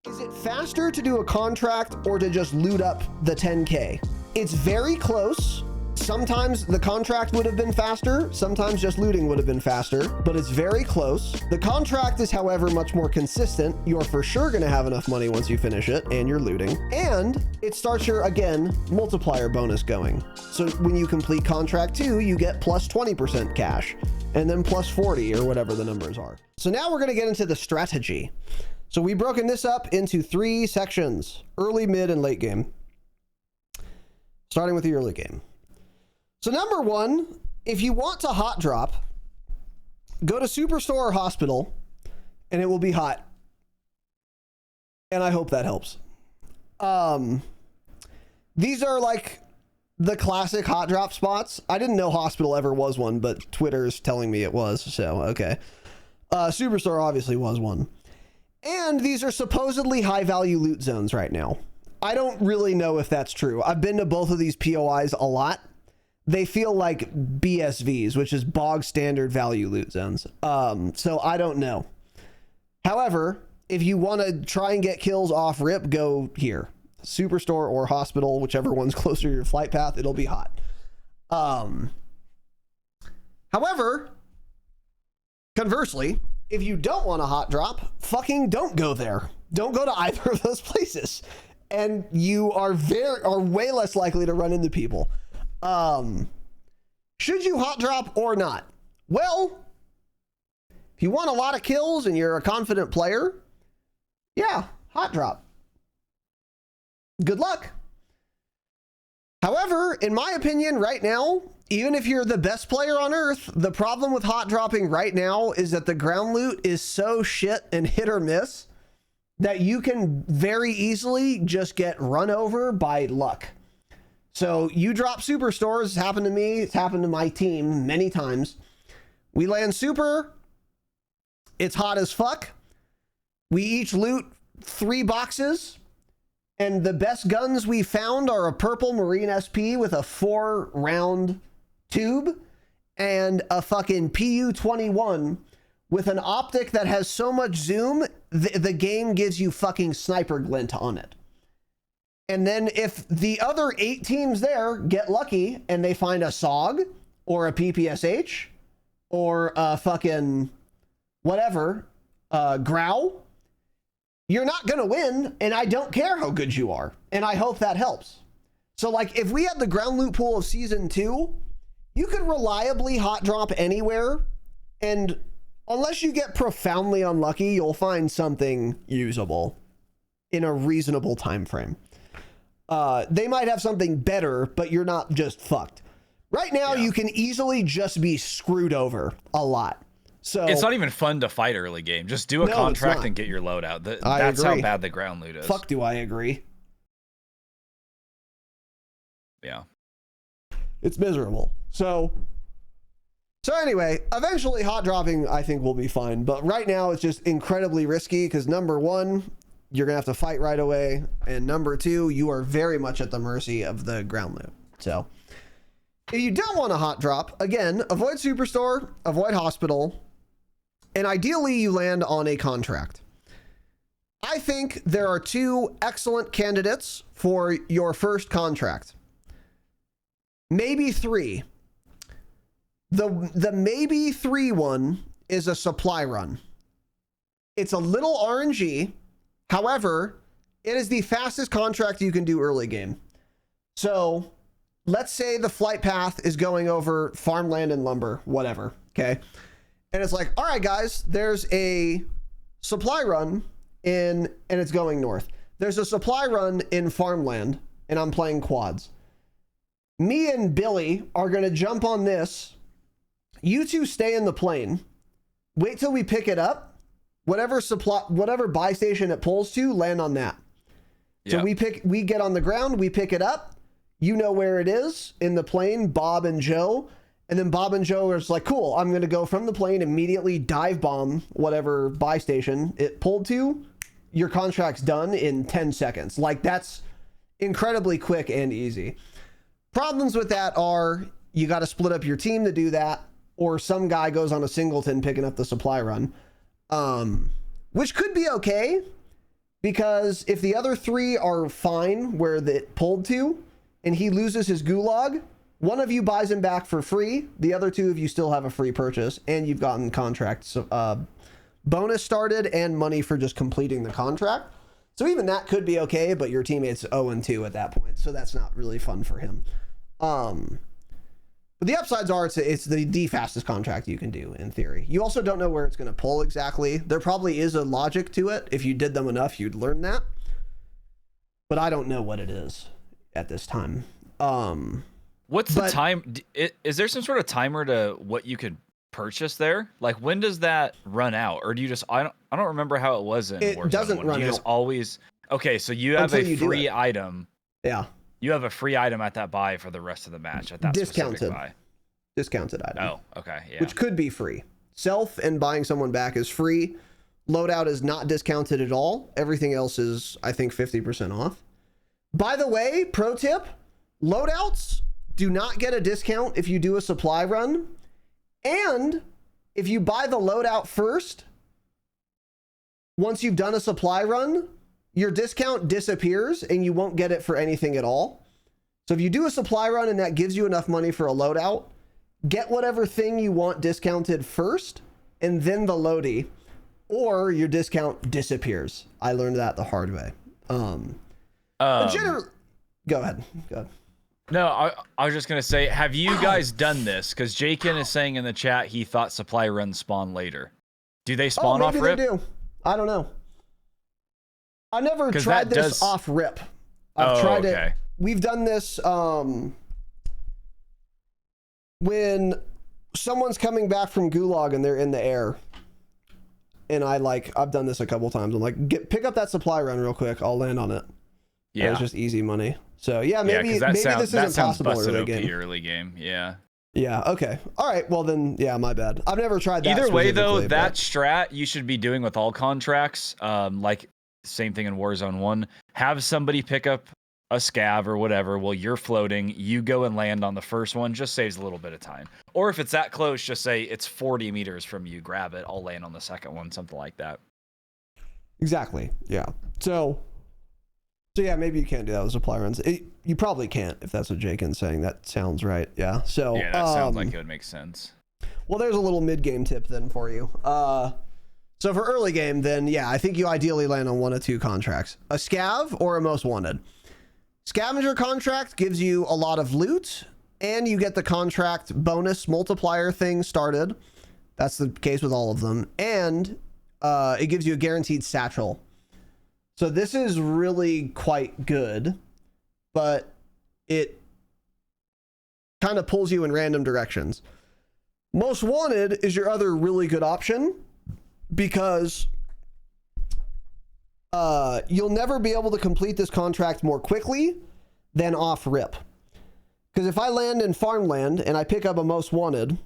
Is it faster to do a contract or to just loot up the 10K? It's very close. Sometimes the contract would have been faster. Sometimes just looting would have been faster, but it's very close. The contract is, however, much more consistent. You're for sure going to have enough money once you finish it and you're looting. And it starts your, again, multiplier bonus going. So when you complete contract 2, you get plus 20% cash and then plus 40 or whatever the numbers are. So now we're going to get into the strategy. So we've broken this up into 3 sections: early, mid, and late game. Starting with the early game. So number 1, if you want to hot drop, go to Superstore or Hospital, and it will be hot. And I hope that helps. These are like the classic hot drop spots. I didn't know Hospital ever was one, but Twitter's telling me it was, so okay. Superstore obviously was one. And these are supposedly high value loot zones right now. I don't really know if that's true. I've been to both of these POIs a lot. They feel like BSVs, which is bog standard value loot zones. So I don't know. However, if you want to try and get kills off rip, go here. Superstore or Hospital, whichever one's closer to your flight path, it'll be hot. However, conversely, if you don't want a hot drop, fucking don't go there. Don't go to either of those places. And you are way less likely to run into people. Should you hot drop or not? Well, if you want a lot of kills and you're a confident player, yeah, hot drop. Good luck. However, in my opinion, right now, even if you're the best player on earth, the problem with hot dropping right now is that the ground loot is so shit and hit or miss that you can very easily just get run over by luck. So you drop Superstores. It's happened to me. It's happened to my team many times. We land super. It's hot as fuck. We each loot 3 boxes. And the best guns we found are a purple Marine SP with a 4-round tube and a fucking PU-21 with an optic that has so much zoom, the game gives you fucking sniper glint on it. And then if the other 8 teams there get lucky and they find a SOG or a PPSH or a fucking whatever, Growl, you're not going to win, and I don't care how good you are. And I hope that helps. So like if we had the ground loot pool of season 2, you could reliably hot drop anywhere, and unless you get profoundly unlucky, you'll find something usable in a reasonable time frame. They might have something better, but you're not just fucked. Right now, you can easily just be screwed over a lot. So it's not even fun to fight early game. Just do a contract and get your load out. That's how bad the ground loot is. Fuck, do I agree? Yeah. It's miserable. So anyway, eventually hot dropping, I think, will be fine. But right now, it's just incredibly risky because number 1, you're going to have to fight right away. And number 2, you are very much at the mercy of the ground loot. So if you don't want a hot drop, again, avoid Superstore, avoid Hospital, and ideally you land on a contract. I think there are 2 excellent candidates for your first contract. Maybe 3. The maybe 3 one is a supply run. It's a little RNG. However, it is the fastest contract you can do early game. So let's say the flight path is going over farmland and lumber, whatever. Okay. And it's like, all right, guys, there's a supply run and it's going north. There's a supply run in farmland and I'm playing quads. Me and Billy are going to jump on this. You 2 stay in the plane. Wait till we pick it up. Whatever buy station it pulls to, land on that. So we get on the ground, we pick it up. You know where it is in the plane, Bob and Joe. And then Bob and Joe are just like, cool, I'm going to go from the plane, immediately dive bomb whatever buy station it pulled to. Your contract's done in 10 seconds. Like, that's incredibly quick and easy. Problems with that are you got to split up your team to do that, or some guy goes on a singleton picking up the supply run, which could be okay. Because if the other 3 are fine where it pulled to, and he loses his gulag, one of you buys him back for free. The other 2 of you still have a free purchase, and you've gotten contracts bonus started and money for just completing the contract. So even that could be okay, but your teammate's 0-2 at that point, so that's not really fun for him. But the upsides are it's the fastest contract you can do in theory. You also don't know where it's going to pull exactly. There probably is a logic to it. If you did them enough, you'd learn that. But I don't know what it is at this time. What's the time? Is there some sort of timer to what you could purchase there? Like, when does that run out? Or do you just, I don't remember how it was in Warzone. It doesn't run out. You just always, okay, so you have a free item. Yeah. You have a free item at that buy for the rest of the match at that discounted buy. Discounted item. Oh, okay, yeah. Which could be free. Self and buying someone back is free. Loadout is not discounted at all. Everything else is, I think, 50% off. By the way, pro tip, loadouts do not get a discount if you do a supply run. And if you buy the loadout first, once you've done a supply run, your discount disappears and you won't get it for anything at all. So if you do a supply run and that gives you enough money for a loadout, get whatever thing you want discounted first and then the loadie, or your discount disappears. I learned that the hard way. Go ahead. No, I was just going to say, have you guys done this? Because Jakin is saying in the chat he thought supply runs spawn later. Do they spawn off rip? They do. I don't know. I never tried this off rip. I've tried it. We've done this when someone's coming back from gulag and they're in the air. And I've done this a couple times. I'm like, pick up that supply run real quick. I'll land on it. Yeah. It's just easy money. So yeah, maybe this isn't possible early game. Yeah. Yeah. Okay. All right. Well then, yeah, my bad. I've never tried that. Either way though, that strat you should be doing with all contracts. Like same thing in Warzone 1. Have somebody pick up a scav or whatever while you're floating. You go and land on the first one. Just saves a little bit of time. Or if it's that close, just say it's 40 meters from you. Grab it. I'll land on the second one. Something like that. Exactly. Yeah. So yeah, maybe you can't do that with supply runs. You probably can't if that's what Jakin's saying. That sounds right. Yeah. So yeah, that sounds like it would make sense. Well, there's a little mid-game tip then for you. So for early game, then yeah, I think you ideally land on 1 of 2 contracts: a scav or a most wanted. Scavenger contract gives you a lot of loot, and you get the contract bonus multiplier thing started. That's the case with all of them, and it gives you a guaranteed satchel. So this is really quite good, but it kind of pulls you in random directions. Most wanted is your other really good option because you'll never be able to complete this contract more quickly than off rip. Because if I land in farmland and I pick up a most wanted,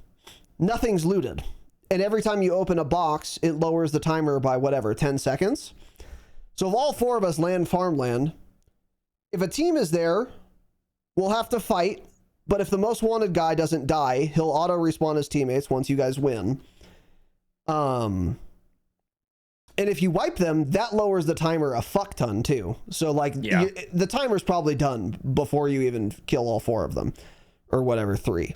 nothing's looted. And every time you open a box, it lowers the timer by whatever, 10 seconds. So if all 4 of us land farmland, if a team is there, we'll have to fight. But if the most wanted guy doesn't die, he'll auto respawn his teammates once you guys win. And if you wipe them, that lowers the timer a fuck ton too. So the timer's probably done before you even kill all 4 of them or whatever, 3.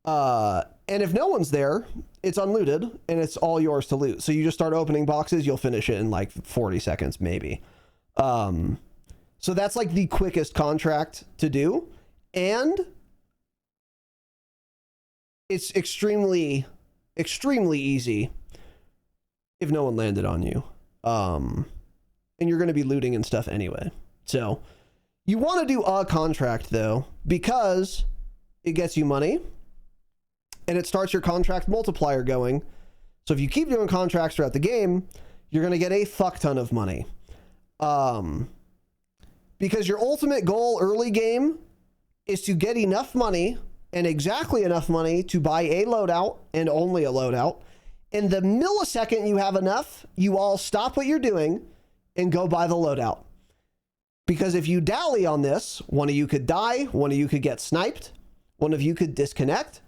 And if no one's there, it's unlooted and it's all yours to loot. So you just start opening boxes. You'll finish it in like 40 seconds, maybe. So that's like the quickest contract to do. And it's extremely, extremely easy if no one landed on you. And you're going to be looting and stuff anyway. So you want to do a contract though, because it gets you money. And it starts your contract multiplier going. So if you keep doing contracts throughout the game, you're going to get a fuck ton of money. Because your ultimate goal early game is to get enough money and exactly enough money to buy a loadout and only a loadout. And the millisecond you have enough, you all stop what you're doing and go buy the loadout. Because if you dally on this, one of you could die, one of you could get sniped, one of you could disconnect.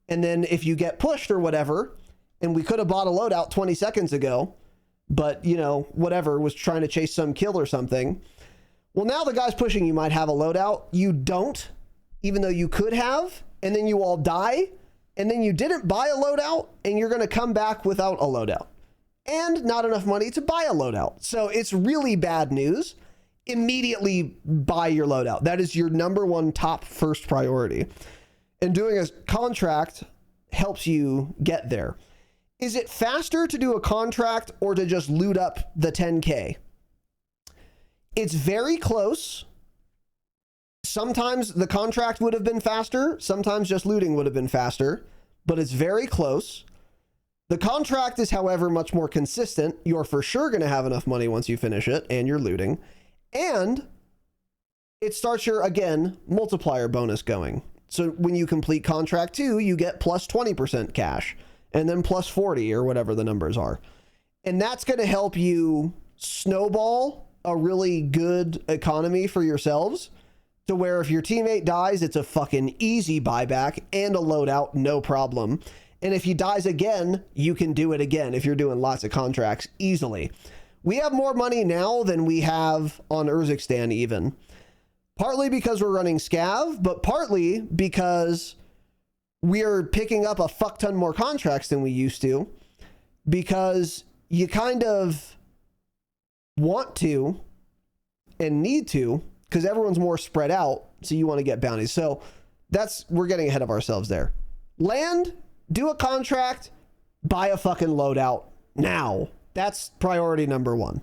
And then if you get pushed or whatever, and we could have bought a loadout 20 seconds ago, but you know, whatever, was trying to chase some kill or something. Well, now the guys pushing you might have a loadout. You don't, even though you could have, and then you all die, and then you didn't buy a loadout, and you're going to come back without a loadout and not enough money to buy a loadout. So it's really bad news. Immediately buy your loadout. That is your number one top first priority. And doing a contract helps you get there. Is it faster to do a contract or to just loot up the 10K? It's very close. Sometimes the contract would have been faster. Sometimes just looting would have been faster, but it's very close. The contract is, however, much more consistent. You're for sure going to have enough money once you finish it and you're looting. And it starts your, again, multiplier bonus going. So when you complete contract 2, you get plus 20% cash and then plus 40 or whatever the numbers are. And that's going to help you snowball a really good economy for yourselves to where if your teammate dies, it's a fucking easy buyback and a loadout, no problem. And if he dies again, you can do it again if you're doing lots of contracts easily. We have more money now than we have on Urzikstan even. Partly because we're running scav, but partly because we're picking up a fuck ton more contracts than we used to, because you kind of want to and need to, because everyone's more spread out, so you want to get bounties. So we're getting ahead of ourselves there. Land, do a contract, buy a fucking loadout now. That's priority number one.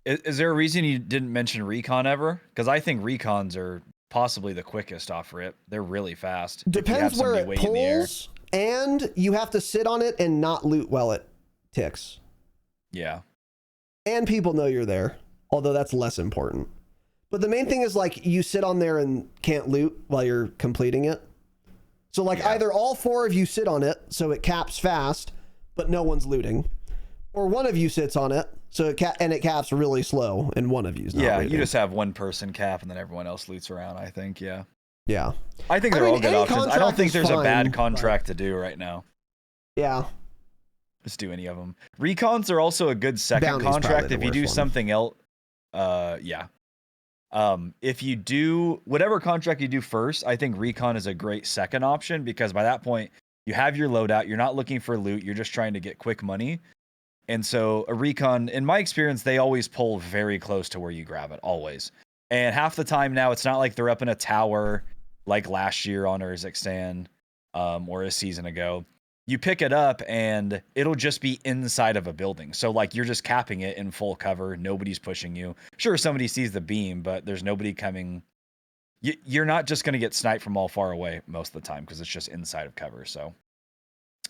Is there a reason you didn't mention recon ever? Because I think recons are possibly the quickest off rip. They're really fast. Depends where it pulls, and you have to sit on it and not loot while it ticks. Yeah. And people know you're there, although that's less important. But the main thing is, like, you sit on there and can't loot while you're completing it. So, like, either all 4 of you sit on it, so it caps fast, but no one's looting. Or one of you sits on it, so it caps really slow, and one of you's not looting. You just have one person cap, and then everyone else loots around, I think, yeah. Yeah. I think they're all good options. I don't think there's a bad contract to do right now. Yeah. Just do any of them. Recons are also a good second contract if you do something else. Yeah. If you do whatever contract you do first, I think recon is a great second option, because by that point you have your loadout. You're not looking for loot. You're just trying to get quick money. And so a recon, in my experience, they always pull very close to where you grab it, always. And half the time now, it's not like they're up in a tower like last year on Urzikstan, or a season ago. You pick it up and it'll just be inside of a building. So like you're just capping it in full cover. Nobody's pushing you. Sure, somebody sees the beam, but there's nobody coming. You're not just going to get sniped from all far away most of the time, because it's just inside of cover. So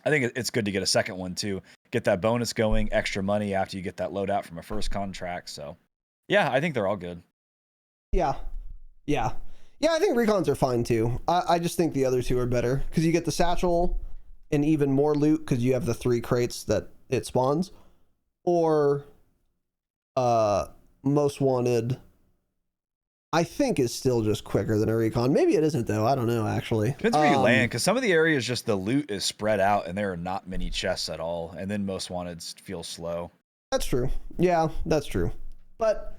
I think it's good to get a second one too. Get that bonus going, extra money after you get that loadout from a first contract. So yeah, I think they're all good. Yeah. Yeah. Yeah, I think recons are fine too. I just think the other two are better, because you get the satchel and even more loot because you have the 3 crates that it spawns. Or most wanted, I think, is still just quicker than a recon. Maybe it isn't though. I don't know, actually. Depends where you land, because some of the areas just the loot is spread out and there are not many chests at all. And then most wanted feel slow. That's true. Yeah, that's true. But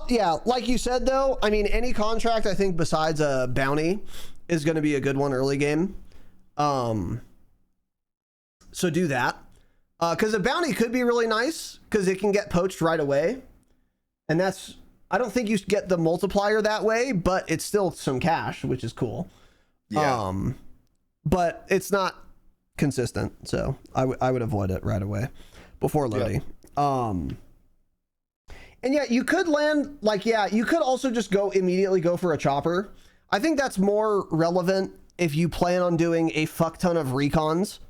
yeah, like you said though, I mean, any contract I think besides a bounty is going to be a good one early game. So do that. Because a bounty could be really nice because it can get poached right away. And that's, I don't think you get the multiplier that way, but it's still some cash, which is cool. Yeah. But it's not consistent. So I would avoid it right away before loading. Yep. And yeah, you could land, like, yeah, you could also just immediately go for a chopper. I think that's more relevant if you plan on doing a fuck ton of recons.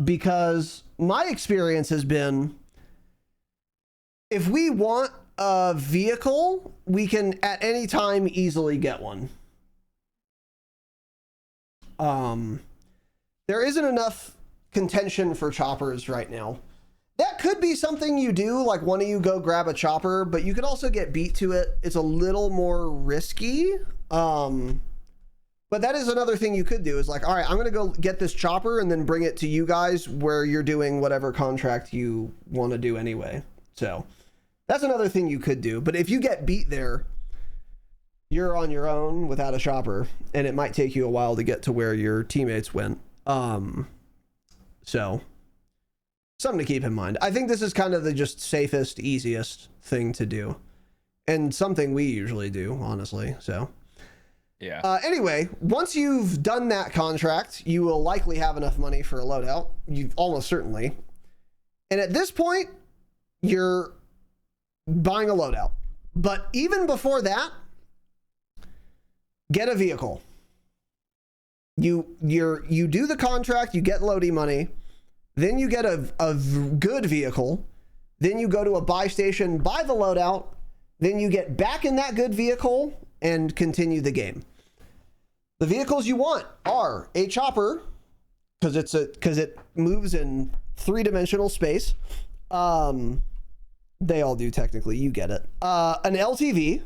Because my experience has been, if we want a vehicle, we can at any time easily get one. There isn't enough contention for choppers right now. That could be something you do, like one of you go grab a chopper, but you could also get beat to it. It's a little more risky. But But that is another thing you could do is like, all right, I'm going to go get this chopper and then bring it to you guys where you're doing whatever contract you want to do anyway. So that's another thing you could do. But if you get beat there, you're on your own without a chopper, and it might take you a while to get to where your teammates went. So something to keep in mind. I think this is kind of the just safest, easiest thing to do, and something we usually do, honestly. So yeah. Anyway, once you've done that contract, you will likely have enough money for a loadout. You almost certainly. And at this point, you're buying a loadout. But even before that, get a vehicle. You do the contract, you get loadie money, then you get a good vehicle, then you go to a buy station, buy the loadout, then you get back in that good vehicle and continue the game. The vehicles you want are a chopper, because it moves in 3-dimensional space. They all do technically, you get it. An LTV.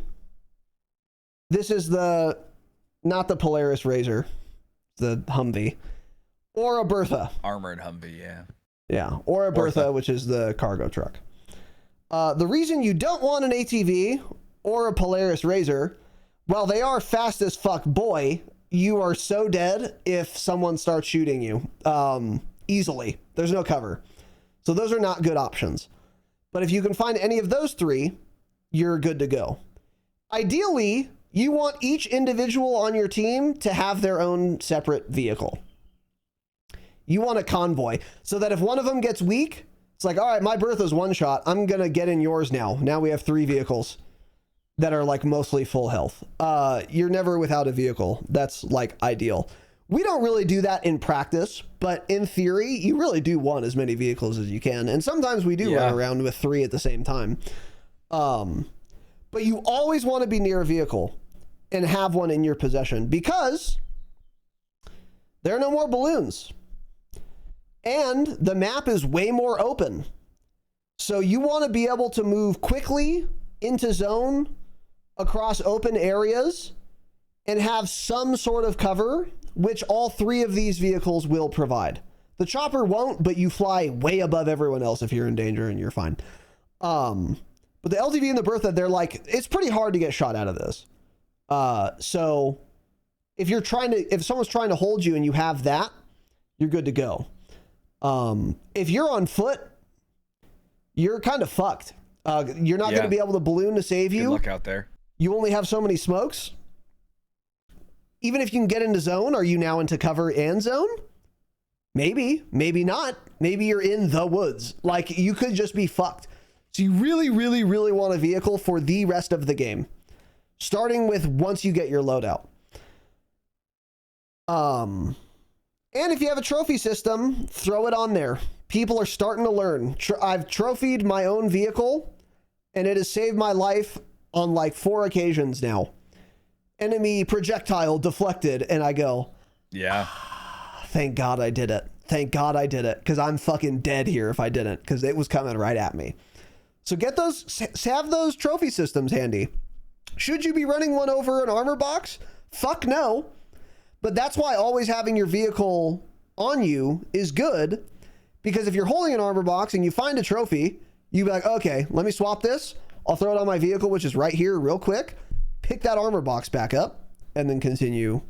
This is not the Polaris Razor, the Humvee, or a Bertha. Armored Humvee, yeah. Yeah, or a Bertha, which is the cargo truck. The reason you don't want an ATV or a Polaris Razor, while they are fast as fuck, boy, you are so dead if someone starts shooting you easily. There's no cover. So those are not good options. But if you can find any of those three, you're good to go. Ideally, you want each individual on your team to have their own separate vehicle. You want a convoy so that if one of them gets weak, it's like, all right, my Bertha's one shot. I'm going to get in yours now. Now we have 3 vehicles that are like mostly full health. You're never without a vehicle. That's like ideal. We don't really do that in practice, but in theory, you really do want as many vehicles as you can. And sometimes we do run around with 3 at the same time. But you always want to be near a vehicle and have one in your possession because there are no more balloons. And the map is way more open. So you want to be able to move quickly into zone across open areas and have some sort of cover, which all 3 of these vehicles will provide. The chopper won't, but you fly way above everyone else if you're in danger and you're fine. But the LTV and the Bertha, they're like, it's pretty hard to get shot out of this. So if someone's trying to hold you and you have that, you're good to go. If you're on foot, you're kind of fucked. You're not going to be able to balloon to save you. Good luck out there. You only have so many smokes. Even if you can get into zone, are you now into cover and zone? Maybe, maybe not. Maybe you're in the woods. Like, you could just be fucked. So you really, really, really want a vehicle for the rest of the game. Starting with once you get your loadout. And if you have a trophy system, throw it on there. People are starting to learn. I've trophied my own vehicle, and it has saved my life on like 4 occasions now. Enemy projectile deflected, and I go, yeah. Thank God I did it. Thank God I did it, because I'm fucking dead here if I didn't, because it was coming right at me. So have those trophy systems handy. Should you be running one over an armor box? Fuck no. But that's why always having your vehicle on you is good, because if you're holding an armor box and you find a trophy, you be like, okay, let me swap this. I'll throw it on my vehicle, which is right here real quick. Pick that armor box back up and then continue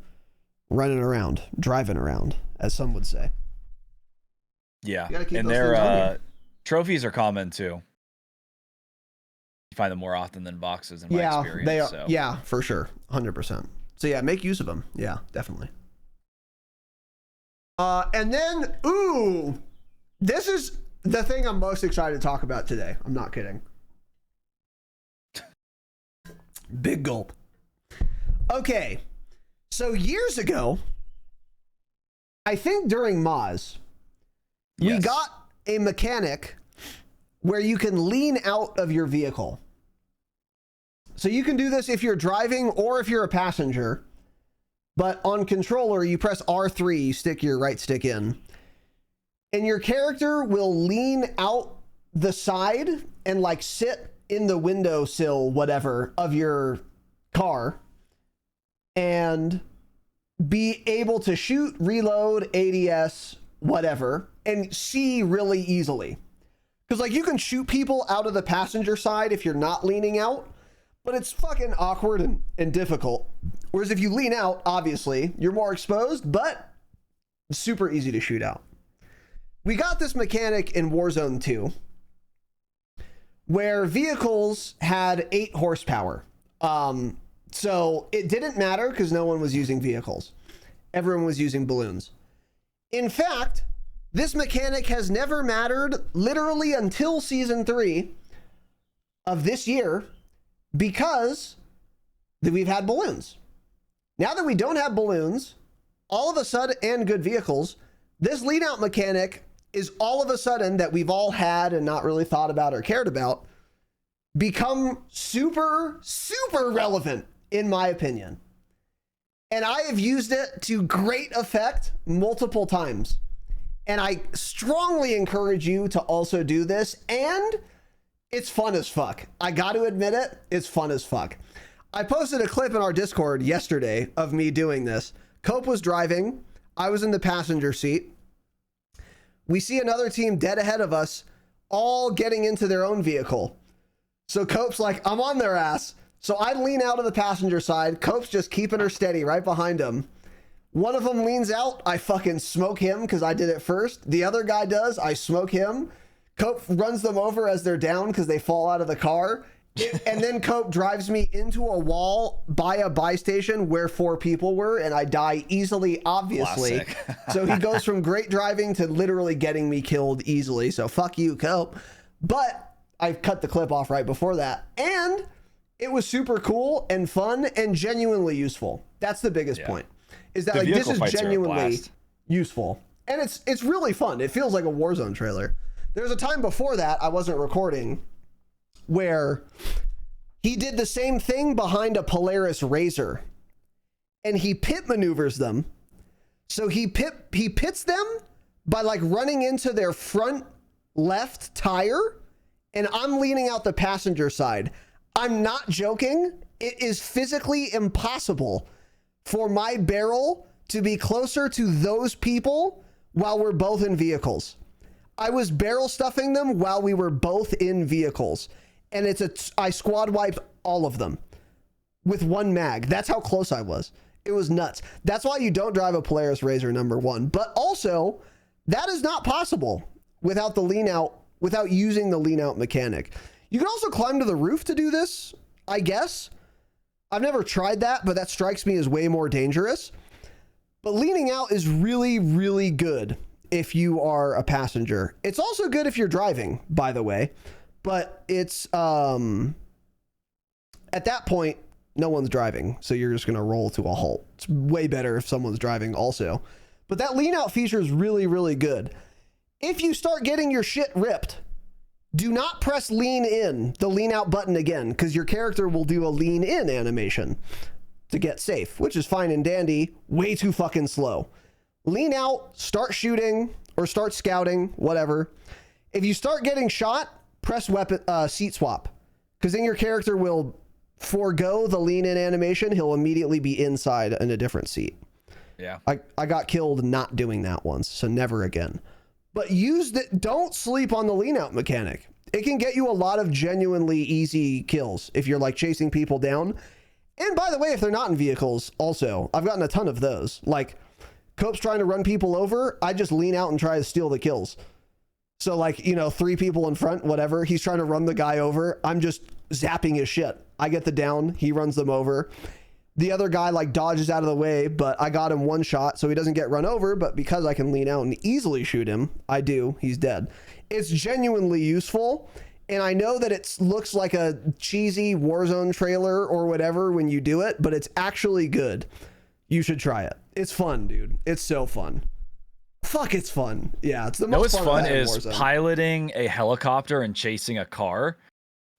running around, driving around, as some would say. Yeah. And their trophies are common too. You find them more often than boxes in my experience. They are. So. Yeah, for sure. 100%. So yeah, make use of them. Yeah, definitely. And then, this is the thing I'm most excited to talk about today. I'm not kidding. Big gulp. Okay. So years ago, I think during Moz, we got a mechanic where you can lean out of your vehicle. So you can do this if you're driving or if you're a passenger. But on controller, you press R3, you stick your right stick in. And your character will lean out the side and like sit in the windowsill, whatever, of your car. And be able to shoot, reload, ADS, whatever, and see really easily. Because like you can shoot people out of the passenger side if you're not leaning out, but it's fucking awkward and difficult. Whereas if you lean out, obviously, you're more exposed, but it's super easy to shoot out. We got this mechanic in Warzone 2 where vehicles had 8 horsepower. So it didn't matter because no one was using vehicles. Everyone was using balloons. In fact, this mechanic has never mattered literally until season 3 of this year because we've had balloons. Now that we don't have balloons, all of a sudden, and good vehicles, this lean out mechanic is all of a sudden that we've all had and not really thought about or cared about become super, super relevant, in my opinion. And I have used it to great effect multiple times. And I strongly encourage you to also do this. And it's fun as fuck. I got to admit it, it's fun as fuck. I posted a clip in our Discord yesterday of me doing this. Cope was driving. I was in the passenger seat. We see another team dead ahead of us, all getting into their own vehicle. So Cope's like, I'm on their ass. So I lean out of the passenger side. Cope's just keeping her steady right behind him. One of them leans out. I fucking smoke him because I did it first. The other guy does. I smoke him. Cope runs them over as they're down because they fall out of the car. And then Cope drives me into a wall by a buy station where 4 people were, and I die easily, obviously. So he goes from great driving to literally getting me killed easily. So fuck you, Cope. But I cut the clip off right before that. And it was super cool and fun and genuinely useful. That's the biggest point. Is that like this is genuinely useful. And it's really fun. It feels like a Warzone trailer. There's a time before that I wasn't recording where he did the same thing behind a Polaris Razor and he pit maneuvers them. So he pits them by like running into their front left tire, and I'm leaning out the passenger side. I'm not joking. It is physically impossible for my barrel to be closer to those people while we're both in vehicles. I was barrel stuffing them while we were both in vehicles. And I squad wiped all of them with 1 mag. That's how close I was. It was nuts. That's why you don't drive a Polaris Razor, number 1. But also, that is not possible without the lean out, without using the lean out mechanic. You can also climb to the roof to do this, I guess. I've never tried that, but that strikes me as way more dangerous. But leaning out is really, really good if you are a passenger. It's also good if you're driving, by the way. But it's, at that point, no one's driving. So you're just going to roll to a halt. It's way better if someone's driving also. But that lean out feature is really, really good. If you start getting your shit ripped, do not press lean in, the lean out button again, because your character will do a lean in animation to get safe, which is fine and dandy, way too fucking slow. Lean out, start shooting or start scouting, whatever. If you start getting shot, press weapon seat swap, because then your character will forego the lean in animation. He'll immediately be inside in a different seat. Yeah. I got killed not doing that once, so never again. But don't sleep on the lean out mechanic. It can get you a lot of genuinely easy kills if you're like chasing people down. And by the way, if they're not in vehicles also, I've gotten a ton of those. Like Cope's trying to run people over. I just lean out and try to steal the kills. So like, 3 people in front, whatever. He's trying to run the guy over. I'm just zapping his shit. I get the down. He runs them over. The other guy like dodges out of the way, but I got him 1 shot so he doesn't get run over. But because I can lean out and easily shoot him, I do. He's dead. It's genuinely useful. And I know that it looks like a cheesy Warzone trailer or whatever when you do it, but it's actually good. You should try it. It's fun, dude. It's so fun. Fuck, it's fun. Yeah, it's the most fun. What's fun is piloting a helicopter and chasing a car.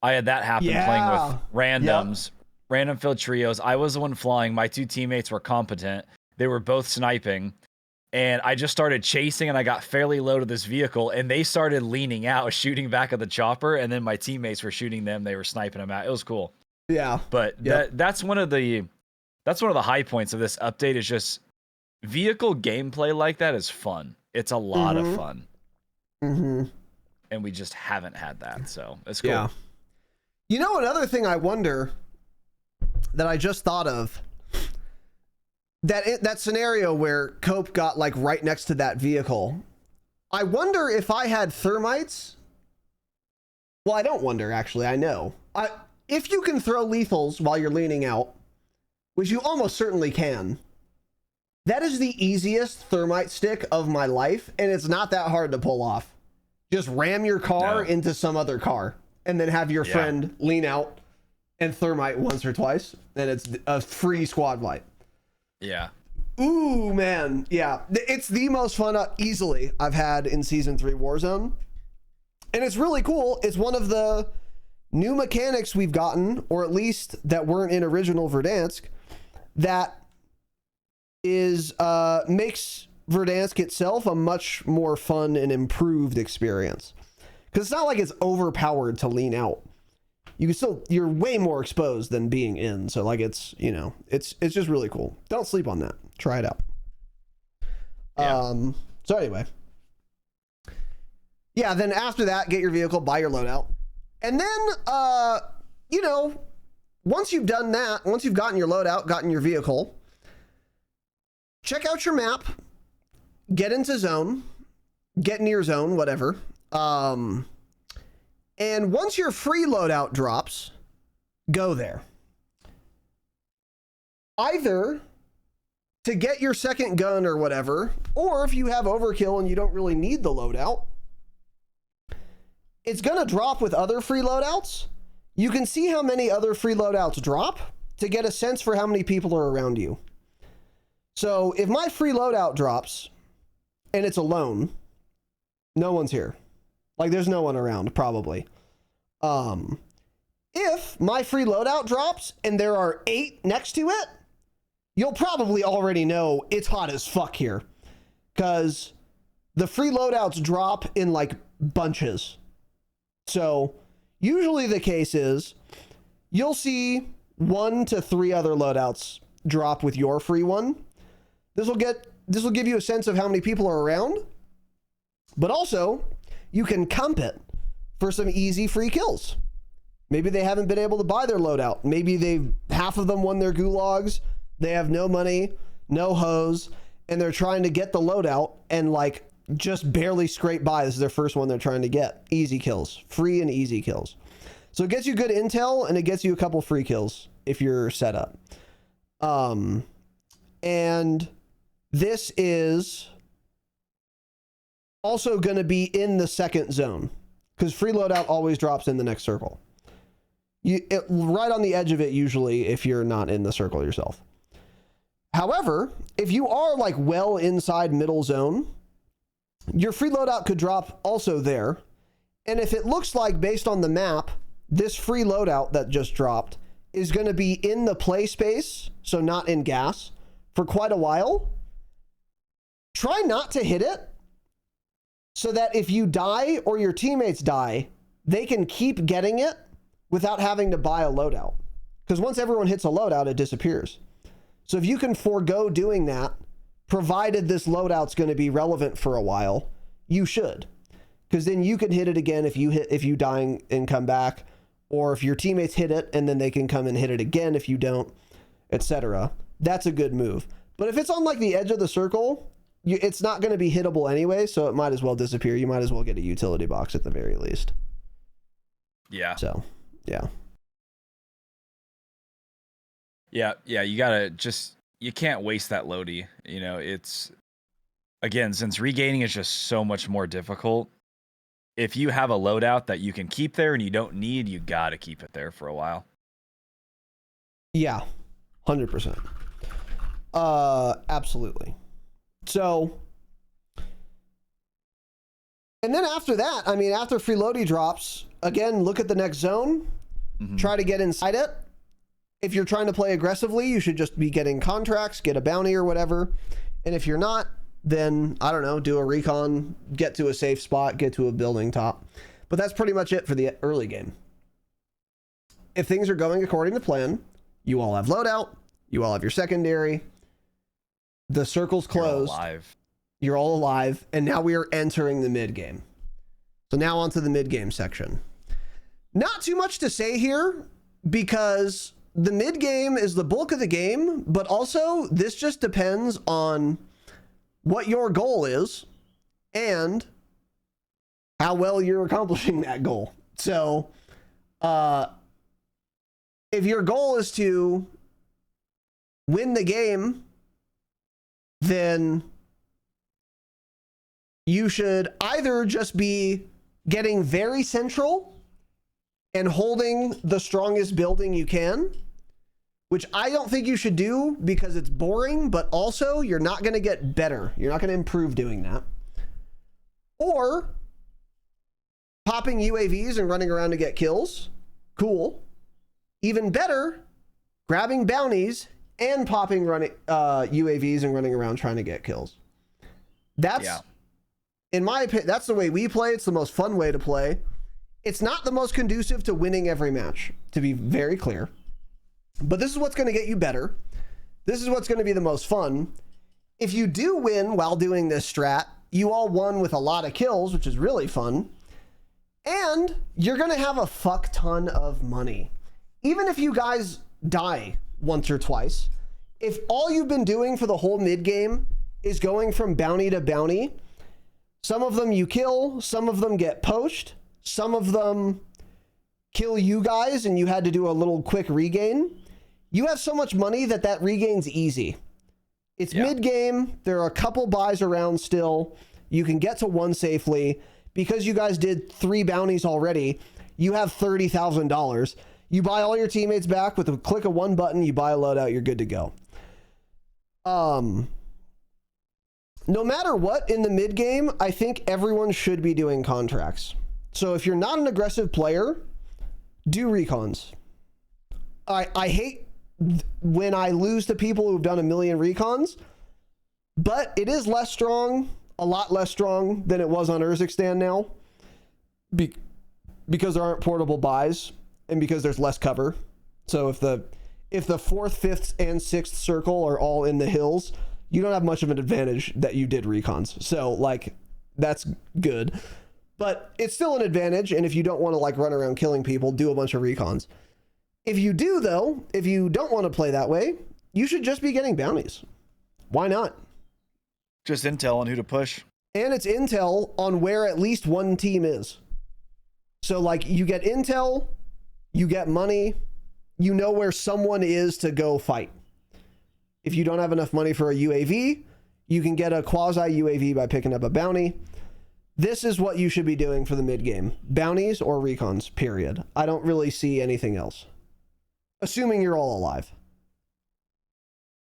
I had that happen playing with randoms, random filled trios. I was the one flying. My 2 teammates were competent. They were both sniping. And I just started chasing and I got fairly low to this vehicle and they started leaning out, shooting back at the chopper. And then my teammates were shooting them. They were sniping them out. It was cool. Yeah. But that's one of the high points of this update is just vehicle gameplay like that is fun. It's a lot of fun. And we just haven't had that, so it's cool. Yeah. You know, another thing I wonder that I just thought of, that scenario where Cope got like right next to that vehicle, I wonder if I had thermites. Well, I don't wonder, actually. I know. If you can throw lethals while you're leaning out, which you almost certainly can, that is the easiest thermite stick of my life, and it's not that hard to pull off. Just ram your car into some other car, and then have your friend lean out and thermite once or twice, and it's a free squad wipe. Yeah. Ooh, man. Yeah. It's the most fun easily I've had in Season 3 Warzone. And it's really cool. It's one of the new mechanics we've gotten, or at least that weren't in original Verdansk, that is makes Verdansk itself a much more fun and improved experience. Because it's not like it's overpowered to lean out. You can still, you're way more exposed than being in. So like it's, you know, it's just really cool. Don't sleep on that. Try it out. Yeah. So anyway. Yeah, then after that, get your vehicle, buy your loadout. And then, you know, once you've done that, once you've gotten your loadout, gotten your vehicle, check out your map, get into zone, get near zone, whatever. And once your free loadout drops, go there. Either to get your second gun or whatever, or if you have overkill and you don't really need the loadout, it's going to drop with other free loadouts. You can see how many other free loadouts drop to get a sense for how many people are around you. So if my free loadout drops and it's alone, no one's here. Like there's no one around, probably. If my free loadout drops and there are 8 next to it, you'll probably already know it's hot as fuck here. Because the free loadouts drop in like bunches. So usually the case is you'll see 1 to 3 other loadouts drop with your free one. This will give you a sense of how many people are around, but also you can comp it for some easy free kills. Maybe they haven't been able to buy their loadout. Maybe half of them won their gulags. They have no money, no hose, and they're trying to get the loadout and like just barely scrape by. This is their first one they're trying to get. Easy kills, free and easy kills. So it gets you good intel and it gets you a couple free kills if you're set up. And this is also going to be in the second zone because free loadout always drops in the next circle. Right on the edge of it usually if you're not in the circle yourself. However, if you are like well inside middle zone, your free loadout could drop also there. And if it looks like based on the map, this free loadout that just dropped is going to be in the play space, so not in gas, for quite a while, try not to hit it so that if you die or your teammates die, they can keep getting it without having to buy a loadout. Because once everyone hits a loadout, it disappears. So if you can forego doing that, provided this loadout's going to be relevant for a while, you should. Because then you can hit it again if you die and come back, or if your teammates hit it and then they can come and hit it again if you don't, etc. That's a good move. But if it's on like the edge of the circle, it's not going to be hittable anyway, so it might as well disappear. You might as well get a utility box at the very least. Yeah. So, yeah. Yeah, you gotta you can't waste that loady. You know, it's, again, since regaining is just so much more difficult, if you have a loadout that you can keep there and you don't need, you gotta keep it there for a while. Yeah, 100%. Absolutely. So, and then after that, I mean, after free loady drops, again, look at the next zone, try to get inside it. If you're trying to play aggressively, you should just be getting contracts, get a bounty or whatever. And if you're not, then, I don't know, do a recon, get to a safe spot, get to a building top. But that's pretty much it for the early game. If things are going according to plan, you all have loadout, you all have your secondary, The circle's closed. You're all alive. And now we are entering the mid game. So now onto the mid game section. Not too much to say here because the mid game is the bulk of the game, but also this just depends on what your goal is and how well you're accomplishing that goal. So, if your goal is to win the game, then you should either just be getting very central and holding the strongest building you can, which I don't think you should do because it's boring, but also you're not going to get better. You're not going to improve doing that. Or popping UAVs and running around to get kills. Cool. Even better, grabbing bounties and popping UAVs and running around trying to get kills. That's, in my opinion, that's the way we play. It's the most fun way to play. It's not the most conducive to winning every match, to be very clear. But this is what's going to get you better. This is what's going to be the most fun. If you do win while doing this strat, you all won with a lot of kills, which is really fun. And you're going to have a fuck ton of money. Even if you guys die once or twice, if all you've been doing for the whole mid game is going from bounty to bounty, some of them you kill, some of them get poached, some of them kill you guys and you had to do a little quick regain. You have so much money that regain's easy. It's mid game. There are a couple buys around still. You can get to one safely. Because you guys did 3 bounties already, you have $30,000. You buy all your teammates back with a click of one button, you buy a loadout, you're good to go. No matter what in the mid game, I think everyone should be doing contracts. So if you're not an aggressive player, do recons. I hate when I lose to people who've done 1 million recons, but it is less strong, a lot less strong than it was on Urzikstan now, because there aren't portable buys and because there's less cover. So if the 4th, 5th, and 6th circle are all in the hills, you don't have much of an advantage that you did recons. So like, that's good, but it's still an advantage. And if you don't want to like run around killing people, do a bunch of recons. If you do though, if you don't want to play that way, you should just be getting bounties. Why not? Just intel on who to push. And it's intel on where at least one team is. So like you get intel, you get money, you know where someone is to go fight. If you don't have enough money for a UAV, you can get a quasi UAV by picking up a bounty. This is what you should be doing for the mid game. Bounties or recons, period. I don't really see anything else. Assuming you're all alive.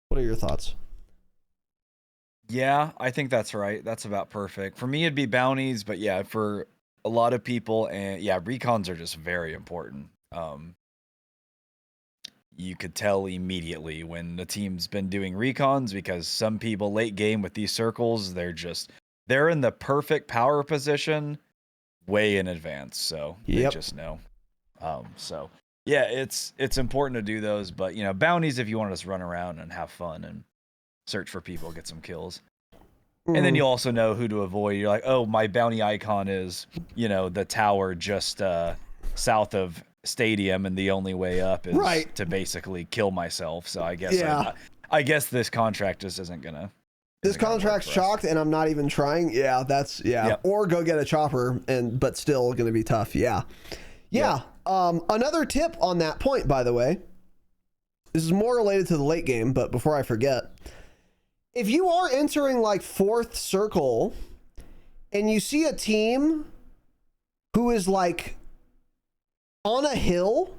What are your thoughts? Yeah, I think that's right. That's about perfect. For me, it'd be bounties, but yeah, for a lot of people, and yeah, recons are just very important. You could tell immediately when the team's been doing recons because some people late game with these circles, they're in the perfect power position way in advance. So they just know. So yeah, it's important to do those, but you know, bounties if you want to just run around and have fun and search for people, get some kills. And then you also know who to avoid. You're like, oh, my bounty icon is, you know, the tower just south of stadium, and the only way up is to basically kill myself. So I guess I guess this contract just isn't gonna. This contract's chalked, and I'm not even trying. Yeah, that's Or go get a chopper, but still gonna be tough. Yeah. Another tip on that point, by the way. This is more related to the late game, but before I forget, if you are entering like 4th circle and you see a team who is like on a hill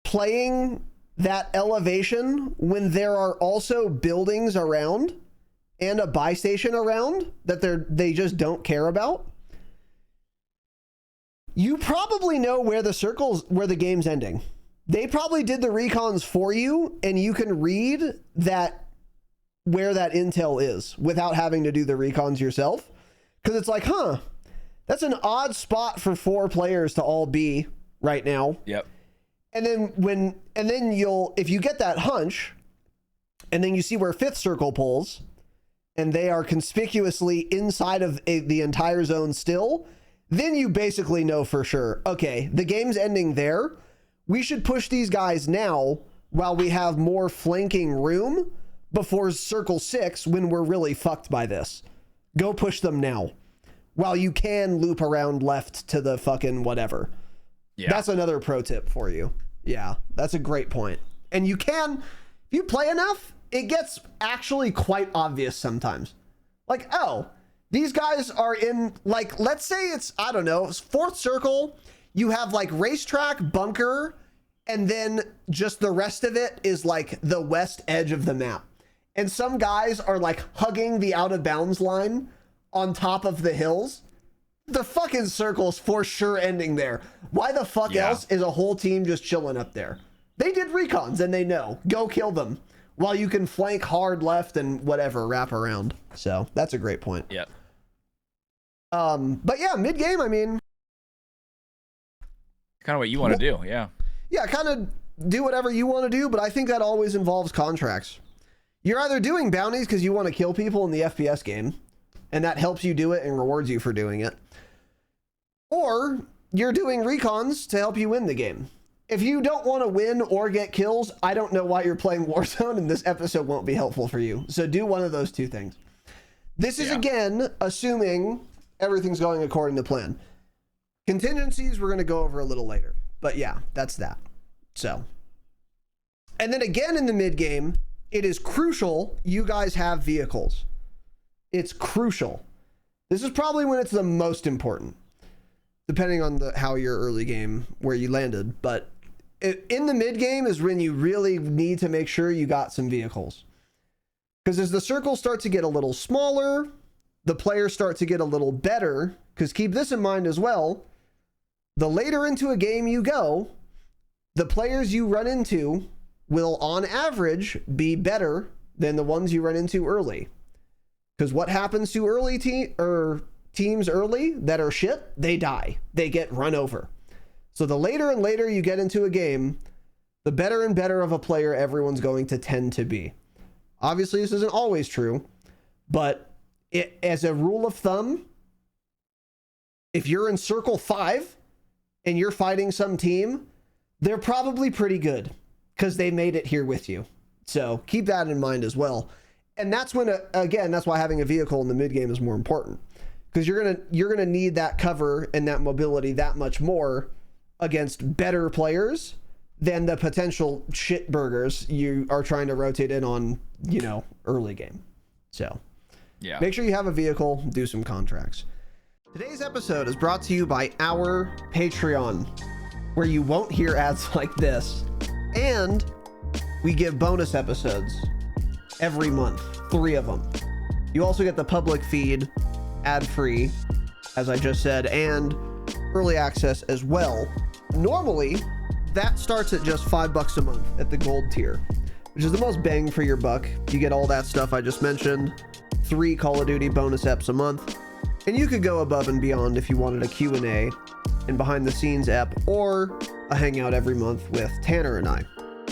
playing that elevation when there are also buildings around and a buy station around that they just don't care about, you probably know where the game's ending. They probably did the recons for you, and you can read that where that intel is without having to do the recons yourself. Because it's like, that's an odd spot for 4 players to all be right now. Yep. And then if you get that hunch, and then you see where fifth circle pulls, and they are conspicuously inside of the entire zone still, then you basically know for sure, okay, the game's ending there. We should push these guys now while we have more flanking room before circle 6 when we're really fucked by this. Go push them now while you can loop around left to the fucking whatever. Yeah. That's another pro tip for you. Yeah, that's a great point. And you can, if you play enough, it gets actually quite obvious sometimes. Like, oh, these guys are in, like, let's say it's, I don't know, fourth circle, you have like racetrack, bunker, and then just the rest of it is like the west edge of the map. And some guys are like hugging the out of bounds line on top of the hills. The fucking circle's for sure ending there. Why the fuck else is a whole team just chilling up there? They did recons and they know. Go kill them while you can flank hard left and whatever, wrap around. So that's a great point. Yep. But yeah, mid game, I mean, kind of what you want to do. Yeah. Yeah, kind of do whatever you want to do, but I think that always involves contracts. You're either doing bounties because you want to kill people in the FPS game, and that helps you do it and rewards you for doing it, or you're doing recons to help you win the game. If you don't want to win or get kills, I don't know why you're playing Warzone, and this episode won't be helpful for you. So do one of those two things. This is, again, assuming everything's going according to plan. Contingencies, we're going to go over a little later. But yeah, that's that. So, and then again in the mid game, it is crucial you guys have vehicles. It's crucial. This is probably when it's the most important, depending on how your early game, where you landed. But in the mid game is when you really need to make sure you got some vehicles. Because as the circles start to get a little smaller, the players start to get a little better. Because keep this in mind as well. The later into a game you go, the players you run into will on average be better than the ones you run into early. Because what happens to early teams early that are shit? They die. They get run over. So the later and later you get into a game, the better and better of a player everyone's going to tend to be. Obviously, this isn't always true, but as a rule of thumb, if you're in circle 5 and you're fighting some team, they're probably pretty good because they made it here with you. So keep that in mind as well. And that's when, again, that's why having a vehicle in the mid game is more important, because you're gonna need that cover and that mobility that much more against better players than the potential shit burgers you are trying to rotate in on, you know, early game. So yeah, make sure you have a vehicle, do some contracts. Today's episode is brought to you by our Patreon, where you won't hear ads like this, and we give bonus episodes every month, 3 of them. You also get the public feed, ad-free, as I just said, and early access as well. Normally, that starts at just $5 a month at the gold tier, which is the most bang for your buck. You get all that stuff I just mentioned, 3 Call of Duty bonus eps a month, and you could go above and beyond if you wanted a Q&A and behind the scenes ep or a hangout every month with Tanner and I.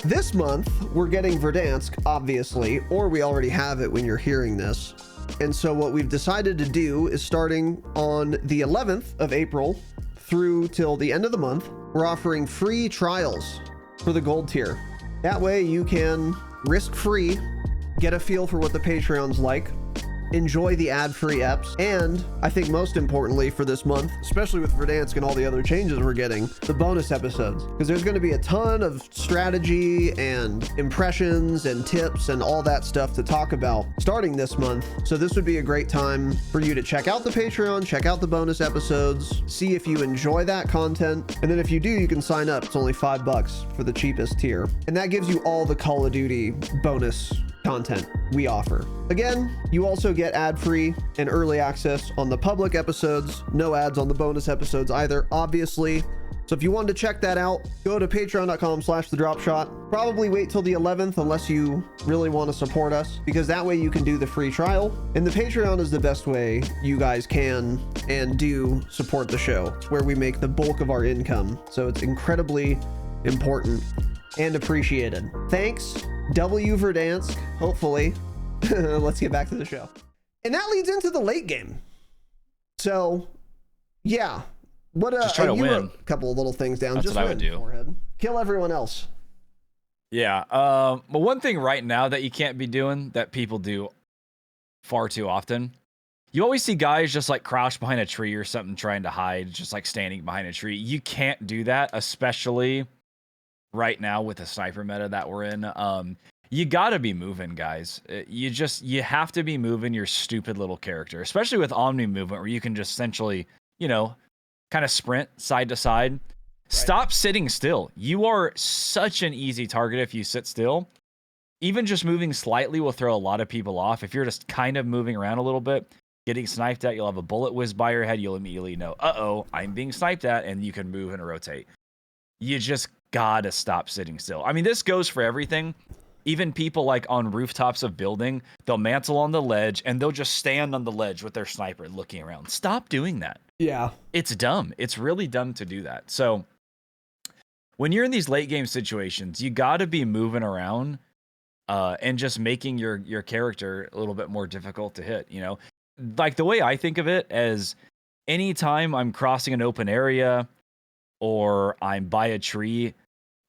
This month, we're getting Verdansk, obviously, or we already have it when you're hearing this. And so what we've decided to do is, starting on the 11th of April through till the end of the month, we're offering free trials for the gold tier. That way you can risk-free get a feel for what the Patreon's like, enjoy the ad-free eps, and I think most importantly for this month, especially with Verdansk and all the other changes we're getting, the bonus episodes, because there's going to be a ton of strategy and impressions and tips and all that stuff to talk about starting this month. So this would be a great time for you to check out the Patreon, check out the bonus episodes, see if you enjoy that content, and then if you do, you can sign up. It's only $5 for the cheapest tier, and that gives you all the Call of Duty bonus content we offer. Again, you also get ad-free and early access on the public episodes, no ads on the bonus episodes either, obviously. So if you wanted to check that out, go to patreon.com/thedropshot. Probably wait till the 11th unless you really want to support us, because that way you can do the free trial. And the Patreon is the best way you guys can and do support the show. It's where we make the bulk of our income. So it's incredibly important and appreciated. Thanks. W Verdansk, hopefully. Let's get back to the show. And that leads into the late game. So, yeah. What just try to win. A couple of little things down. That's just what I would do. Forehead. Kill everyone else. Yeah. But one thing right now that you can't be doing that people do far too often, you always see guys just like crouch behind a tree or something trying to hide, just like standing behind a tree. You can't do that, especially right now with the sniper meta that we're in. You gotta be moving, guys. You have to be moving your stupid little character, especially with Omni movement, where you can just essentially, kind of sprint side to side. Right. Stop sitting still. You are such an easy target if you sit still. Even just moving slightly will throw a lot of people off. If you're just kind of moving around a little bit, getting sniped at, you'll have a bullet whiz by your head. You'll immediately know, I'm being sniped at, and you can move and rotate. You just gotta stop sitting still. I mean, this goes for everything. Even people like on rooftops of building, they'll mantle on the ledge and they'll just stand on the ledge with their sniper looking around. Stop doing that. Yeah. It's dumb. It's really dumb to do that. So when you're in these late game situations, you got to be moving around and just making your character a little bit more difficult to hit. Like the way I think of it as anytime I'm crossing an open area or I'm by a tree,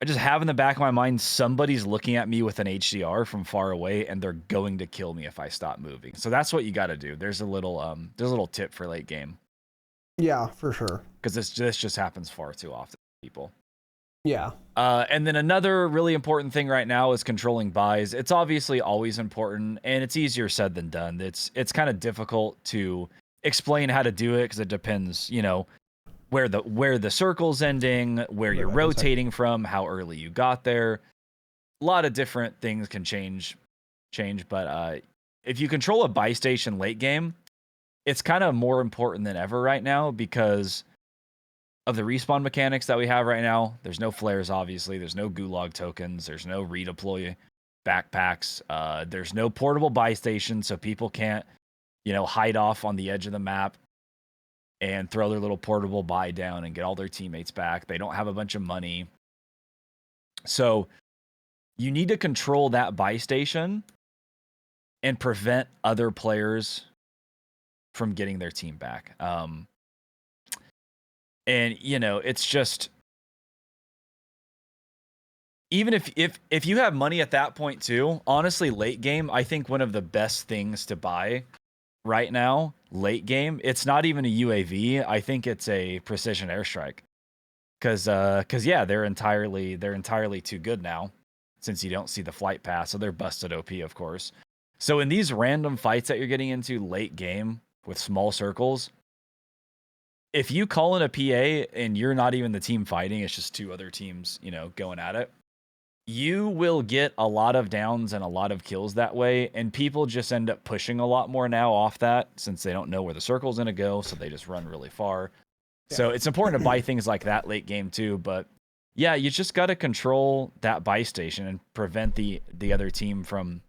I just have in the back of my mind somebody's looking at me with an HDR from far away, and they're going to kill me if I stop moving. So that's what you got to do. There's a little tip for late game. Yeah, for sure. Because this just happens far too often to people. Yeah. And then another really important thing right now is controlling buys. It's obviously always important, and it's easier said than done. It's kind of difficult to explain how to do it because it depends, where the circle's ending, where you're rotating from, how early you got there. A lot of different things can change, but if you control a buy station late game, it's kind of more important than ever right now because of the respawn mechanics that we have right now. There's no flares, obviously. There's no gulag tokens. There's no redeploy backpacks. There's no portable buy station, so people can't, hide off on the edge of the map and throw their little portable buy down and get all their teammates back. They don't have a bunch of money. So you need to control that buy station and prevent other players from getting their team back. And, it's just, even if you have money at that point too, honestly, late game, I think one of the best things to buy right now, late game, it's not even a UAV. I think it's a precision airstrike. Cause yeah, they're entirely too good now since you don't see the flight path. So they're busted OP, of course. So in these random fights that you're getting into late game with small circles, if you call in a PA and you're not even the team fighting, it's just two other teams, going at it, you will get a lot of downs and a lot of kills that way, and people just end up pushing a lot more now off that since they don't know where the circle's going to go, so they just run really far. Yeah. So it's important to buy things like that late game too, but yeah, you just got to control that buy station and prevent the other team from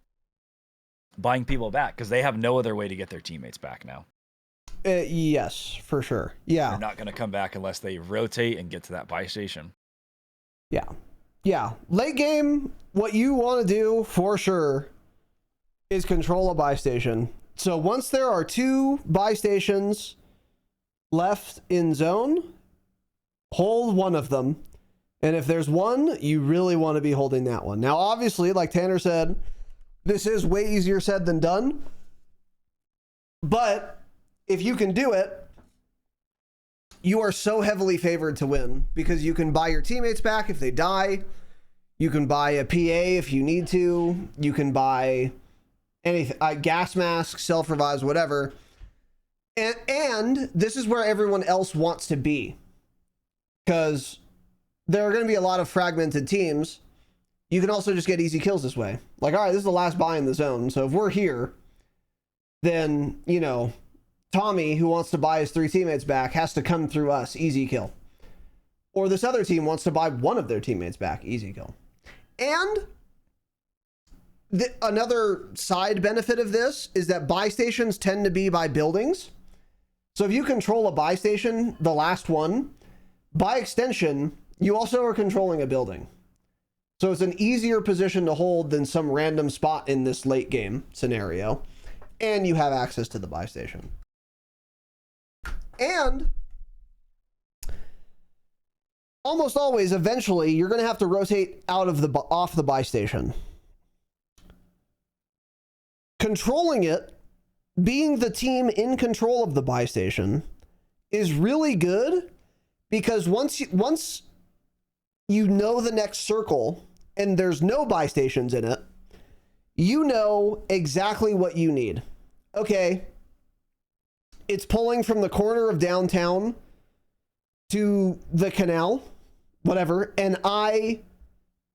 buying people back because they have no other way to get their teammates back now. Yes, for sure. Yeah. They're not going to come back unless they rotate and get to that buy station. Yeah. Yeah, late game, what you want to do for sure is control a buy station. So once there are 2 buy stations left in zone, hold one of them. And if there's one, you really want to be holding that one. Now, obviously, like Tanner said, this is way easier said than done. But if you can do it, you are so heavily favored to win because you can buy your teammates back if they die. You can buy a PA if you need to. You can buy anything, gas mask, self-revives, whatever. And this is where everyone else wants to be because there are going to be a lot of fragmented teams. You can also just get easy kills this way. Like, all right, this is the last buy in the zone. So if we're here, then, Tommy, who wants to buy his 3 teammates back, has to come through us, easy kill. Or this other team wants to buy one of their teammates back, easy kill. And another side benefit of this is that buy stations tend to be by buildings. So if you control a buy station, the last one, by extension, you also are controlling a building. So it's an easier position to hold than some random spot in this late game scenario. And you have access to the buy station. And almost always, eventually, you're going to have to rotate off the buy station. Controlling it, being the team in control of the buy station, is really good, because once you know the next circle and there's no buy stations in it, you know exactly what you need. Okay, it's pulling from the corner of downtown to the canal, whatever, and I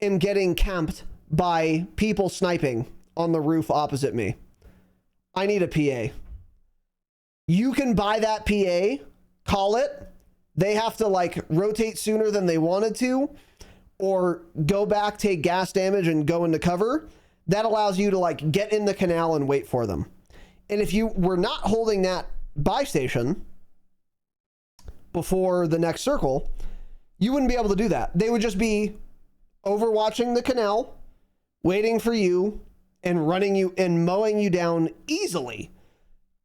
am getting camped by people sniping on the roof opposite me. I need a PA. You can buy that PA, call it. They have to like rotate sooner than they wanted to, or go back, take gas damage, and go into cover. That allows you to like get in the canal and wait for them. And if you were not holding that buy station before the next circle, you wouldn't be able to do that. They would just be overwatching the canal, waiting for you, and running you and mowing you down easily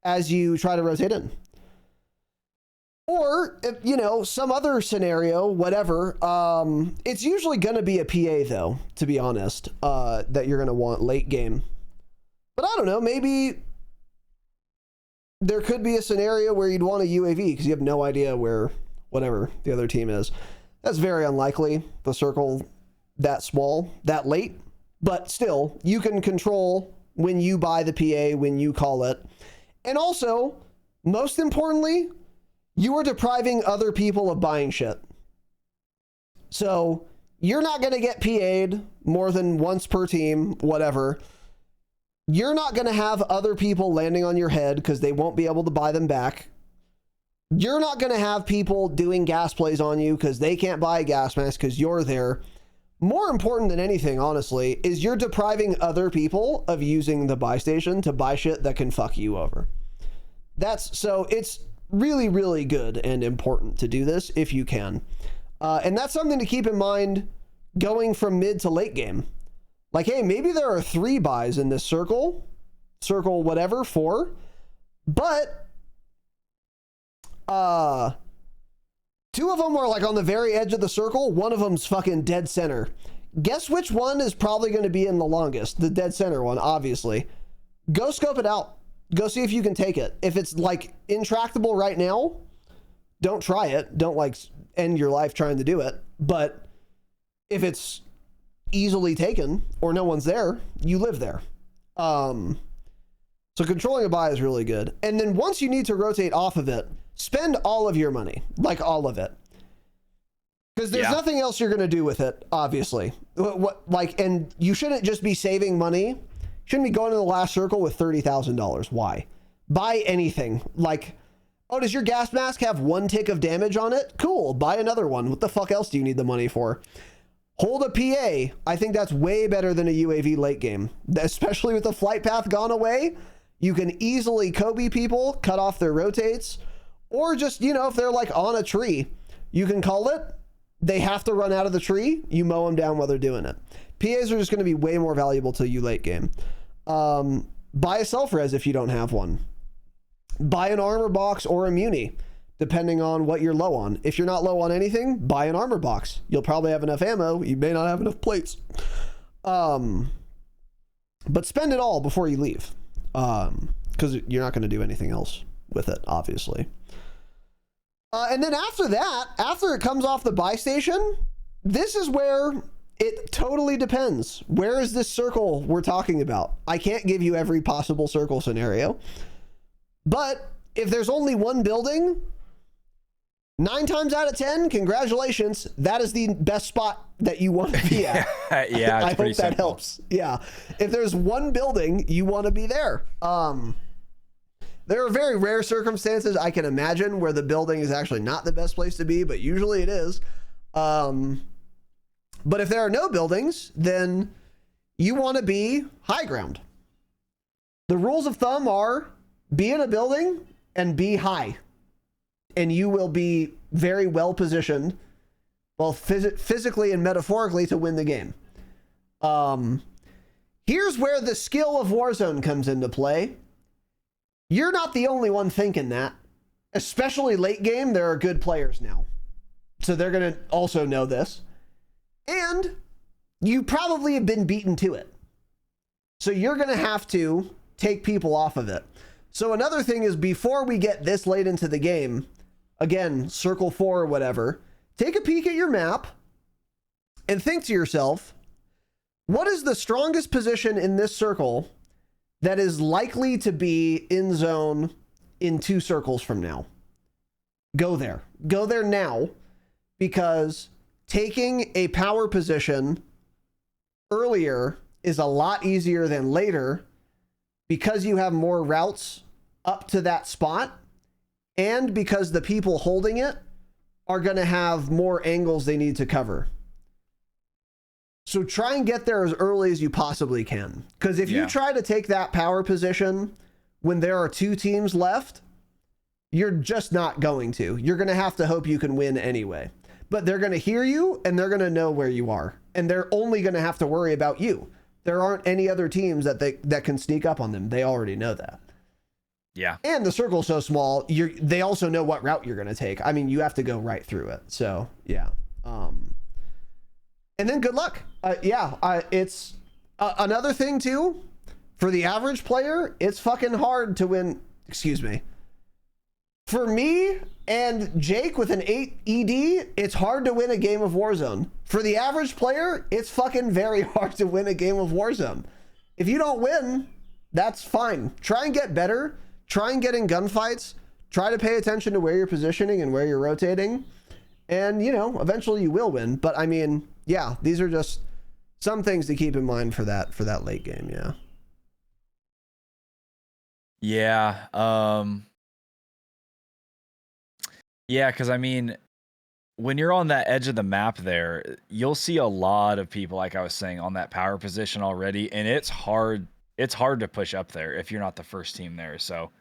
as you try to rotate in. Or, if, you know, some other scenario, whatever. It's usually going to be a PA, though, to be honest, that you're going to want late game. But I don't know, maybe there could be a scenario where you'd want a UAV because you have no idea where whatever the other team is. That's very unlikely, the circle that small, that late. But still, you can control when you buy the PA, when you call it. And also, most importantly, you are depriving other people of buying shit. So you're not going to get PA'd more than once per team, whatever. You're not going to have other people landing on your head because they won't be able to buy them back. You're not going to have people doing gas plays on you because they can't buy a gas mask because you're there. More important than anything, honestly, is you're depriving other people of using the buy station to buy shit that can fuck you over. So it's really, really good and important to do this if you can. And that's something to keep in mind going from mid to late game. Like, hey, maybe there are 3 buys in this circle whatever, 4, but 2 of them are like on the very edge of the circle. One of them's fucking dead center. Guess which one is probably going to be in the longest? The dead center one, obviously. Go scope it out. Go see if you can take it. If it's like intractable right now, don't try it. Don't like end your life trying to do it. But if it's easily taken or no one's there, you live there. So controlling a buy is really good. And then once you need to rotate off of it, spend all of your money, like all of it. Because there's nothing else you're going to do with it, obviously. And you shouldn't just be saving money. You shouldn't be going to the last circle with $30,000. Why? Buy anything. Like, oh, does your gas mask have 1 tick of damage on it? Cool, buy another one. What the fuck else do you need the money for? Hold a PA. I think that's way better than a UAV late game. Especially with the flight path gone away, you can easily Kobe people, cut off their rotates, or just, you know, if they're like on a tree, you can call it. They have to run out of the tree. You mow them down while they're doing it. PAs are just going to be way more valuable to you late game. Buy a self-res if you don't have one. Buy an armor box or a muni, depending on what you're low on. If you're not low on anything, buy an armor box. You'll probably have enough ammo. You may not have enough plates. But spend it all before you leave. Because you're not going to do anything else with it, obviously. And then after that, after it comes off the buy station, this is where it totally depends. Where is this circle we're talking about? I can't give you every possible circle scenario. But if there's only one building, 9 times out of 10, congratulations. That is the best spot that you want to be at. Yeah, I hope that helps. Yeah. If there's one building, you want to be there. There are very rare circumstances I can imagine where the building is actually not the best place to be, but usually it is. But if there are no buildings, then you want to be high ground. The rules of thumb are be in a building and be high. And you will be very well positioned, both physically and metaphorically, to win the game. Here's where the skill of Warzone comes into play. You're not the only one thinking that. Especially late game, there are good players now. So they're going to also know this. And you probably have been beaten to it. So you're going to have to take people off of it. So another thing is, before we get this late into the game, again, circle 4 or whatever, take a peek at your map and think to yourself, what is the strongest position in this circle that is likely to be in zone in 2 circles from now? Go there. Go there now, because taking a power position earlier is a lot easier than later, because you have more routes up to that spot, and because the people holding it are going to have more angles they need to cover. So try and get there as early as you possibly can. Because if you try to take that power position when there are 2 teams left, you're just not going to. You're going to have to hope you can win anyway. But they're going to hear you, and they're going to know where you are. And they're only going to have to worry about you. There aren't any other teams that can sneak up on them. They already know that. Yeah. And the circle's so small, they also know what route you're going to take. I mean, you have to go right through it. So, yeah. And then good luck. It's another thing too, for the average player, it's fucking hard to win. Excuse me. For me and Jake with an 8 ED, it's hard to win a game of Warzone. For the average player, it's fucking very hard to win a game of Warzone. If you don't win, that's fine. Try and get better. Try and get in gunfights. Try to pay attention to where you're positioning and where you're rotating. And, eventually you will win. But I mean, yeah, these are just some things to keep in mind for that late game. Yeah. Yeah. Yeah, because I mean, when you're on that edge of the map there, you'll see a lot of people, like I was saying, on that power position already, and it's hard to push up there if you're not the first team there. So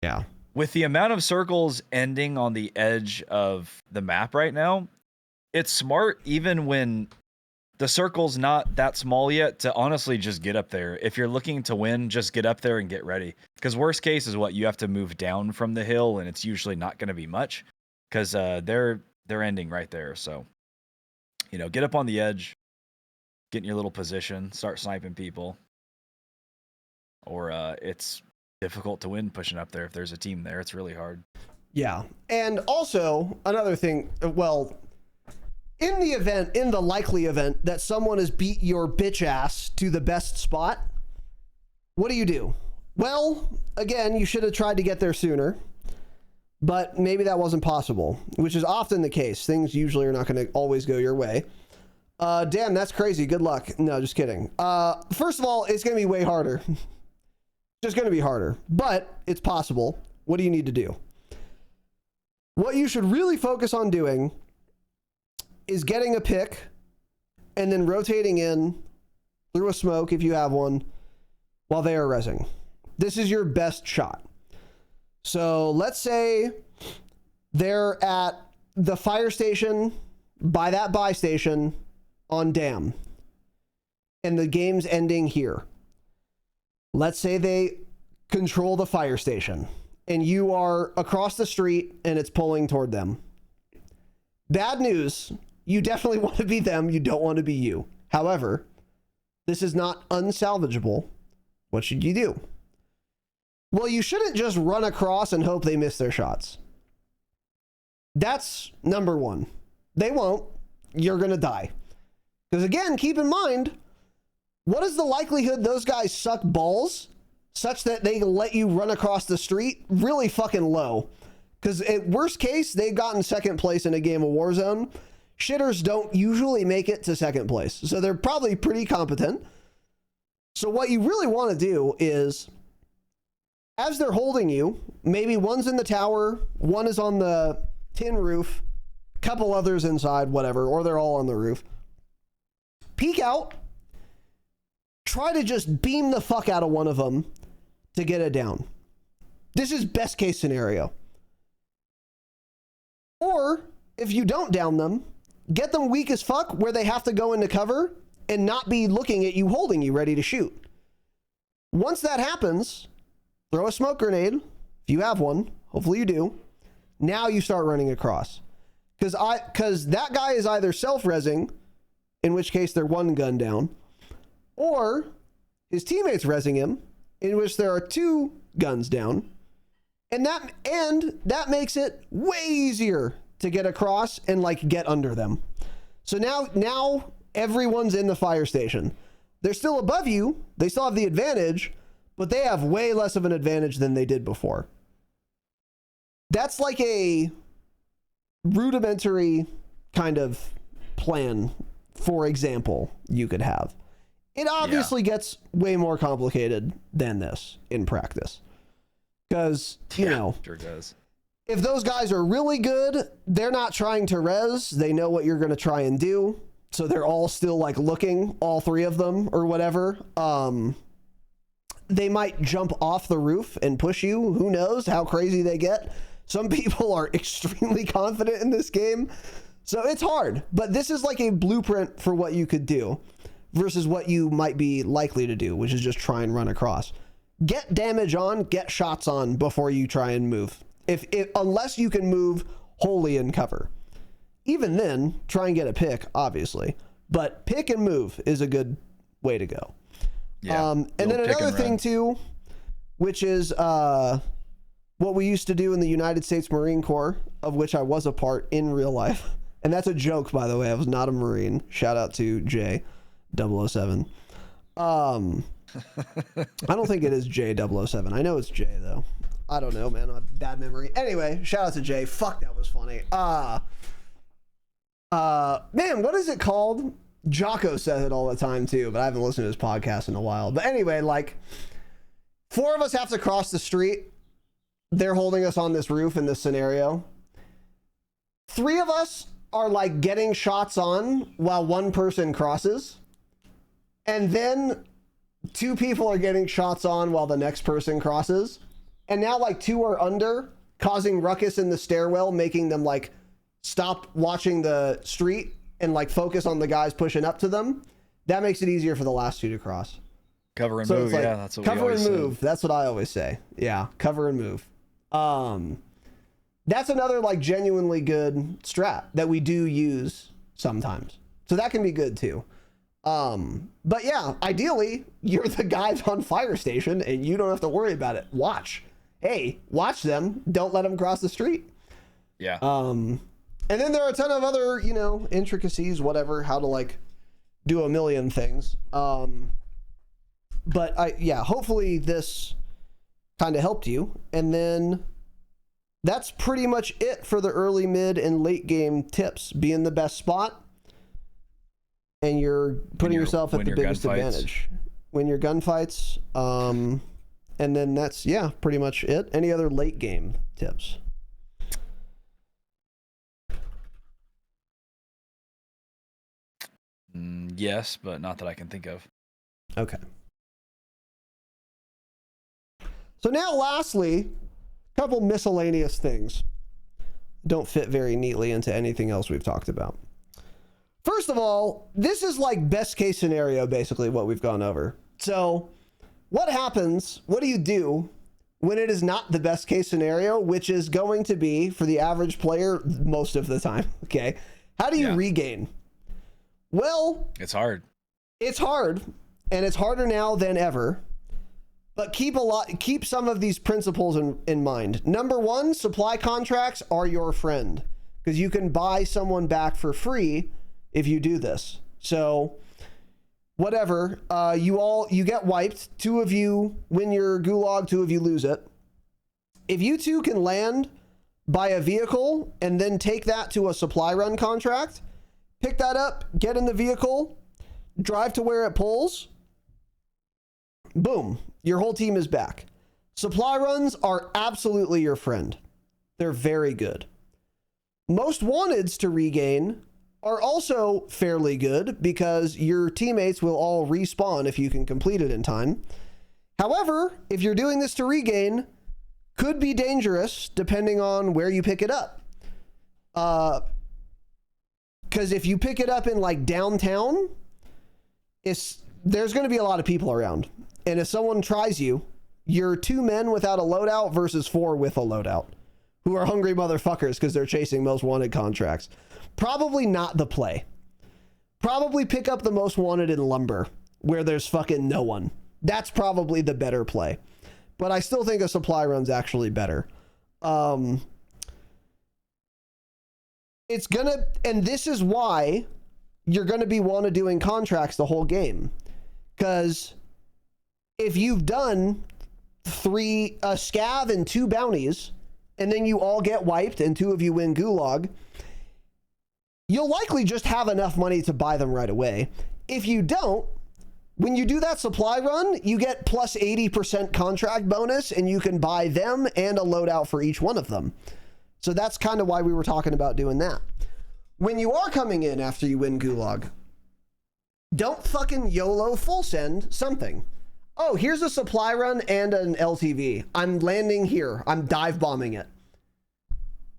yeah, with the amount of circles ending on the edge of the map right now, it's smart, even when the circle's not that small yet, to honestly just get up there. If you're looking to win, just get up there and get ready. Because worst case is what, you have to move down from the hill, and it's usually not going to be much, because they're ending right there. So, get up on the edge, get in your little position, start sniping people, or it's difficult to win pushing up there. If there's a team there, it's really hard. Yeah. And also another thing, well, in the likely event that someone has beat your bitch ass to the best spot, what do? Well, again, you should have tried to get there sooner, but maybe that wasn't possible, which is often the case. Things usually are not going to always go your way. Damn, that's crazy. Good luck. No, just kidding. First of all, it's going to be way harder. Just going to be harder, but it's possible. What do you need to do? What you should really focus on doing is getting a pick and then rotating in through a smoke, if you have one, while they are rezzing. This is your best shot. So let's say they're at the fire station by that buy station on Dam, and the game's ending here. Let's say they control the fire station and you are across the street and it's pulling toward them. Bad news. You definitely want to be them. You don't want to be you. However, this is not unsalvageable. What should you do? Well, you shouldn't just run across and hope they miss their shots. That's number one. They won't. You're going to die. Because again, keep in mind, what is the likelihood those guys suck balls such that they let you run across the street? Really fucking low. Because at worst case, they've gotten second place in a game of Warzone. Shitters don't usually make it to second place. So they're probably pretty competent. So what you really want to do is, as they're holding you, maybe one's in the tower, one is on the tin roof, couple others inside, whatever, or they're all on the roof. Peek out. Try to just beam the fuck out of one of them to get it down. This is best case scenario. Or if you don't down them, get them weak as fuck where they have to go into cover and not be looking at you holding you ready to shoot. Once that happens, throw a smoke grenade. If you have one, hopefully you do. Now you start running across. Because that guy is either self-rezzing, in which case they're one gun down, or his teammates rezzing him, in which there are two guns down. And that makes it way easier to get across and like get under them. So now everyone's in the fire station. They're still above you. They still have the advantage, but they have way less of an advantage than they did before. That's like a rudimentary kind of plan, for example, you could have. It obviously gets way more complicated than this in practice. Because, you know, sure does. If those guys are really good, they're not trying to res. They know what you're going to try and do. So they're all still like looking, all three of them or whatever. They might jump off the roof and push you. Who knows how crazy they get? Some people are extremely confident in this game. So it's hard, but this is like a blueprint for what you could do versus what you might be likely to do, which is just try and run across. Get damage on, get shots on before you try and move. Unless you can move wholly in cover. Even then, try and get a pick, obviously. But pick and move is a good way to go. Yeah, and then another thing too, which is what we used to do in the United States Marine Corps, of which I was a part in real life. And that's a joke, by the way. I was not a Marine. Shout out to J007. I don't think it is J007. I know it's J, though. I don't know, man. I have bad memory. Anyway, shout out to Jay. Fuck, that was funny. Man, what is it called? Jocko says it all the time, too, but I haven't listened to his podcast in a while. But anyway, like, 4 of us have to cross the street. They're holding us on this roof in this scenario. 3 of us are, like, getting shots on while 1 person crosses. And then 2 people are getting shots on while the next person crosses. And now, like, 2 are under, causing ruckus in the stairwell, making them, like, stop watching the street and, like, focus on the guys pushing up to them. That makes it easier for the last 2 to cross. Cover and move, like, yeah, that's what we always say. Cover and move, that's what I always say. Yeah, cover and move. That's another, like, genuinely good strat that we do use sometimes. So that can be good, too. But yeah, ideally, you're the guys on fire station and you don't have to worry about it. Hey, watch them. Don't let them cross the street. Yeah. And then there are a ton of other, you know, intricacies, whatever, how to, like, do a million things. But hopefully this kind of helped you. And then that's pretty much it for the early, mid, and late game tips. Be in the best spot, and you're putting yourself at the biggest advantage. Win your gunfights. And then that's, pretty much it. Any other late game tips? Yes, but not that I can think of. Okay. So now, lastly, a couple miscellaneous things. Don't fit very neatly into anything else we've talked about. First of all, this is like best case scenario, basically, what we've gone over. So what happens, what do you do when it is not the best case scenario, which is going to be for the average player most of the time? Okay. How do you regain? Well, it's hard. It's hard, and it's harder now than ever. But keep some of these principles in mind. Number 1, supply contracts are your friend, because you can buy someone back for free if you do this. So whatever, you get wiped. 2 of you win your gulag, 2 of you lose it. If you 2 can land, buy a vehicle, and then take that to a supply run contract, pick that up, get in the vehicle, drive to where it pulls, boom, your whole team is back. Supply runs are absolutely your friend. They're very good. Most wanteds to regain are also fairly good because your teammates will all respawn if you can complete it in time. However, if you're doing this to regain, could be dangerous depending on where you pick it up. Because if you pick it up in like downtown, there's going to be a lot of people around. And if someone tries you, you're 2 men without a loadout versus 4 with a loadout who are hungry motherfuckers because they're chasing most wanted contracts. Probably not the play. Probably pick up the most wanted in lumber where there's fucking no one. That's probably the better play. But I still think a supply run's actually better. It's gonna, and this is why you're gonna be wanna doing contracts the whole game. Because if you've done a scav and 2 bounties, and then you all get wiped and 2 of you win gulag, you'll likely just have enough money to buy them right away. If you don't, when you do that supply run, you get plus 80% contract bonus, and you can buy them and a loadout for each one of them. So that's kind of why we were talking about doing that. When you are coming in after you win gulag, don't fucking YOLO full send something. Oh, here's a supply run and an LTV. I'm landing here. I'm dive bombing it.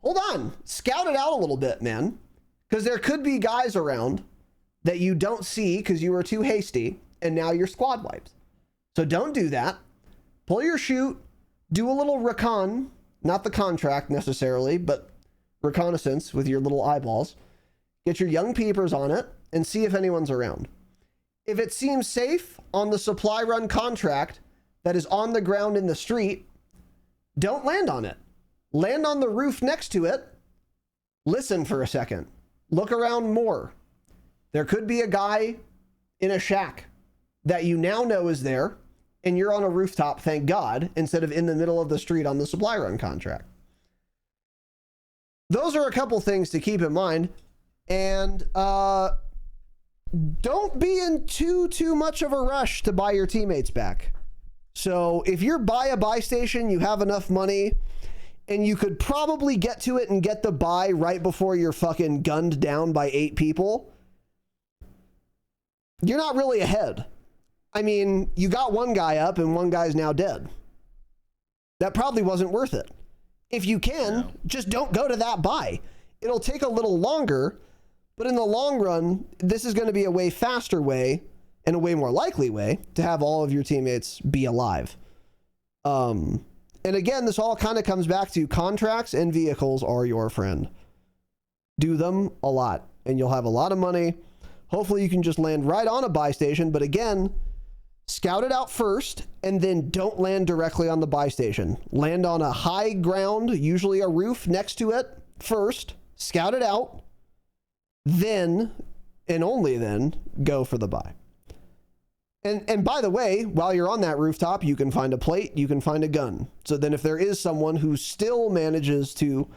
Hold on. Scout it out a little bit, man. Because there could be guys around that you don't see because you were too hasty, and now you're squad wiped. So don't do that. Pull your chute. Do a little recon. Not the contract necessarily, but reconnaissance with your little eyeballs. Get your young peepers on it and see if anyone's around. If it seems safe on the supply run contract that is on the ground in the street, don't land on it. Land on the roof next to it. Listen for a second. Look around more. There could be a guy in a shack that you now know is there, and you're on a rooftop, thank God, instead of in the middle of the street on the supply run contract. Those are a couple things to keep in mind. And don't be in too much of a rush to buy your teammates back. So if you're by a buy station, you have enough money, and you could probably get to it and get the buy right before you're fucking gunned down by 8 people, you're not really ahead. I mean, you got one guy up and one guy's now dead. That probably wasn't worth it. If you can, just don't go to that buy. It'll take a little longer, but in the long run, this is going to be a way faster way and a way more likely way to have all of your teammates be alive. And again, this all kind of comes back to contracts and vehicles are your friend. Do them a lot and you'll have a lot of money. Hopefully you can just land right on a buy station, but again, scout it out first and then don't land directly on the buy station. Land on a high ground, usually a roof next to it first, scout it out, then, and only then, go for the buy. And by the way, while you're on that rooftop, you can find a plate, you can find a gun. So then if there is someone who still manages to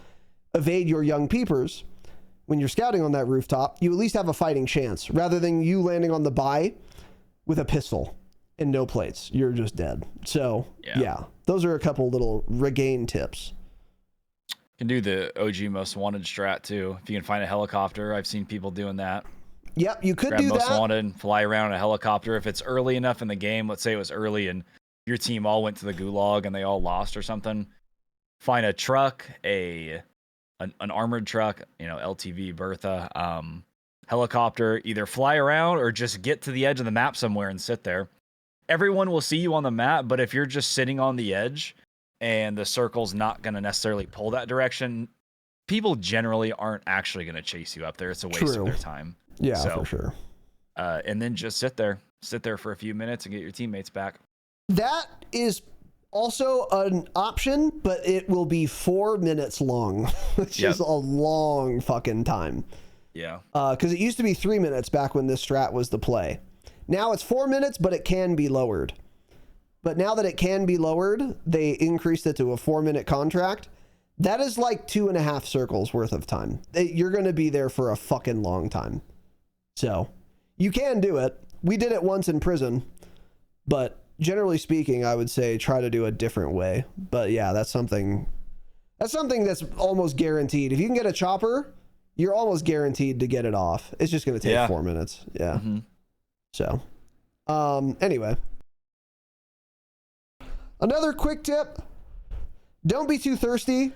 evade your young peepers, when you're scouting on that rooftop, you at least have a fighting chance, rather than you landing on the buy with a pistol and no plates. You're just dead. So yeah, those are a couple little regain tips. Can do the OG most wanted strat too. If you can find a helicopter, I've seen people doing that. Yep, you could Grab do most that. wanted and fly around in a helicopter. If it's early enough in the game, let's say it was early and your team all went to the gulag and they all lost or something, find a truck, an armored truck, LTV, Bertha, helicopter, either fly around or just get to the edge of the map somewhere and sit there. Everyone will see you on the map, but if you're just sitting on the edge and the circle's not going to necessarily pull that direction, people generally aren't actually going to chase you up there. It's a waste of their time. Yeah, for sure. And then just sit there for a few minutes and get your teammates back. That is also an option, but it will be 4 minutes long, which is a long fucking time. Yeah. Because it used to be 3 minutes back when this strat was the play. Now it's 4 minutes, but it can be lowered. But now that it can be lowered, they increased it to a 4-minute contract. That is like 2.5 circles worth of time. You're going to be there for a fucking long time. So you can do it. We did it once in prison, but generally speaking, I would say try to do a different way. But yeah, that's something that's almost guaranteed. If you can get a chopper, you're almost guaranteed to get it off. It's just going to take 4 minutes. Yeah. Mm-hmm. So, anyway, another quick tip, don't be too thirsty.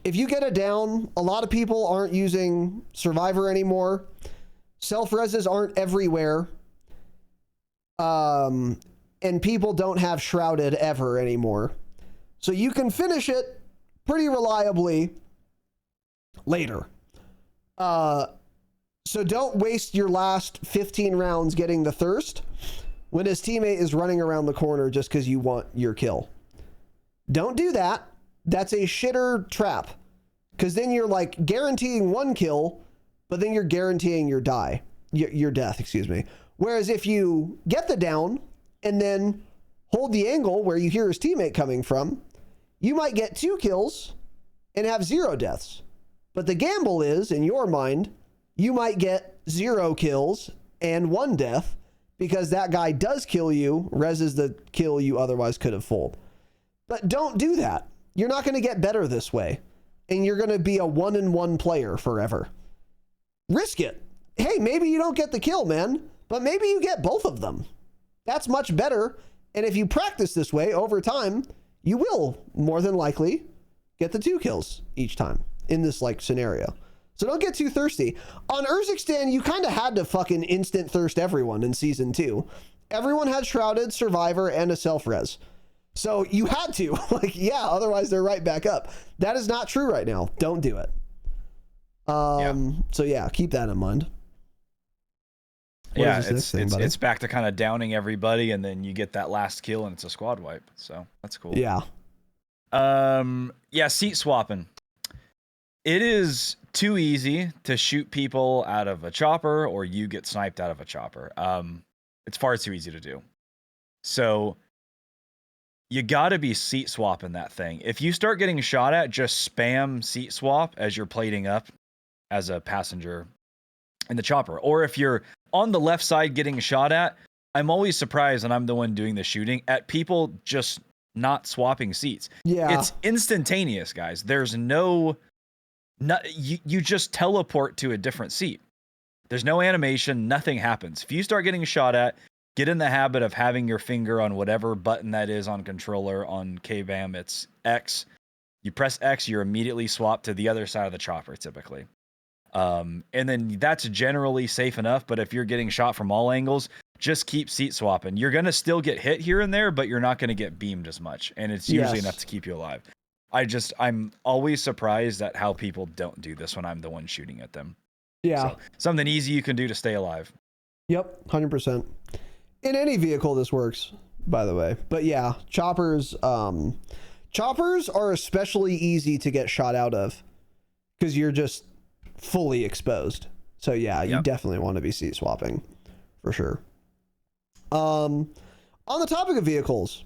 If you get it down, a lot of people aren't using Survivor anymore. Self-reses aren't everywhere. And people don't have shrouded ever anymore. So you can finish it pretty reliably later. So don't waste your last 15 rounds getting the thirst when his teammate is running around the corner just because you want your kill. Don't do that. That's a shitter trap. Because then you're like guaranteeing one kill, but then you're guaranteeing your death, excuse me. Whereas if you get the down and then hold the angle where you hear his teammate coming from, you might get 2 kills and have 0 deaths. But the gamble is, in your mind, you might get 0 kills and 1 death because that guy does kill you, reses the kill you otherwise could have fulled. But don't do that. You're not going to get better this way. And you're going to be a 1-and-1 player forever. Risk it. Hey, maybe you don't get the kill, man, but maybe you get both of them. That's much better. And if you practice this way over time, you will more than likely get the 2 kills each time in this like scenario. So don't get too thirsty. On Urzikstan, you kind of had to fucking instant thirst everyone in season 2. Everyone had Shrouded, Survivor, and a self-res. So you had to, like, yeah, otherwise they're right back up. That is not true right now. Don't do it. So yeah, keep that in mind. Yeah, it's back to kind of downing everybody, and then you get that last kill, and it's a squad wipe. So that's cool. Yeah. Yeah, seat swapping. It is too easy to shoot people out of a chopper, or you get sniped out of a chopper. It's far too easy to do. So you got to be seat swapping that thing. If you start getting shot at, just spam seat swap as you're plating up as a passenger in the chopper. Or if you're on the left side getting shot at, I'm always surprised, and I'm the one doing the shooting, at people just not swapping seats. Yeah. It's instantaneous, guys. There's you just teleport to a different seat. There's no animation, nothing happens. If you start getting shot at, get in the habit of having your finger on whatever button that is on controller. On KBAM, it's X. You press X, you're immediately swapped to the other side of the chopper, typically. And then that's generally safe enough, but if you're getting shot from all angles, just keep seat swapping. You're going to still get hit here and there, but you're not going to get beamed as much, and it's usually enough to keep you alive. I'm always surprised at how people don't do this when I'm the one shooting at them. Yeah. So, something easy you can do to stay alive. Yep, 100%. In any vehicle this works, by the way. But yeah, choppers are especially easy to get shot out of because you're just fully exposed. So yeah, you definitely want to be seat swapping for sure. On the topic of vehicles,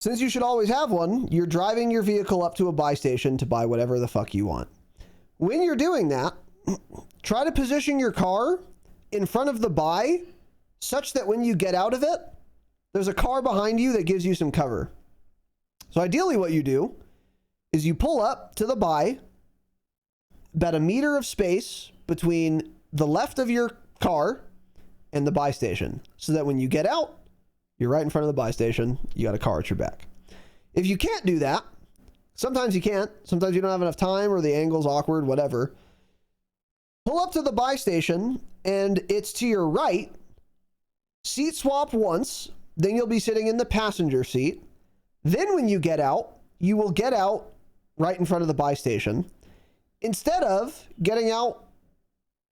since you should always have one, you're driving your vehicle up to a buy station to buy whatever the fuck you want. When you're doing that, try to position your car in front of the buy such that when you get out of it, there's a car behind you that gives you some cover. So ideally what you do is you pull up to the buy, about a meter of space between the left of your car and the buy station, so that when you get out, you're right in front of the buy station, you got a car at your back. If you can't do that, sometimes you can't, sometimes you don't have enough time or the angle's awkward, whatever, pull up to the buy station and it's to your right, seat swap once, then you'll be sitting in the passenger seat. Then when you get out, you will get out right in front of the buy station. Instead of getting out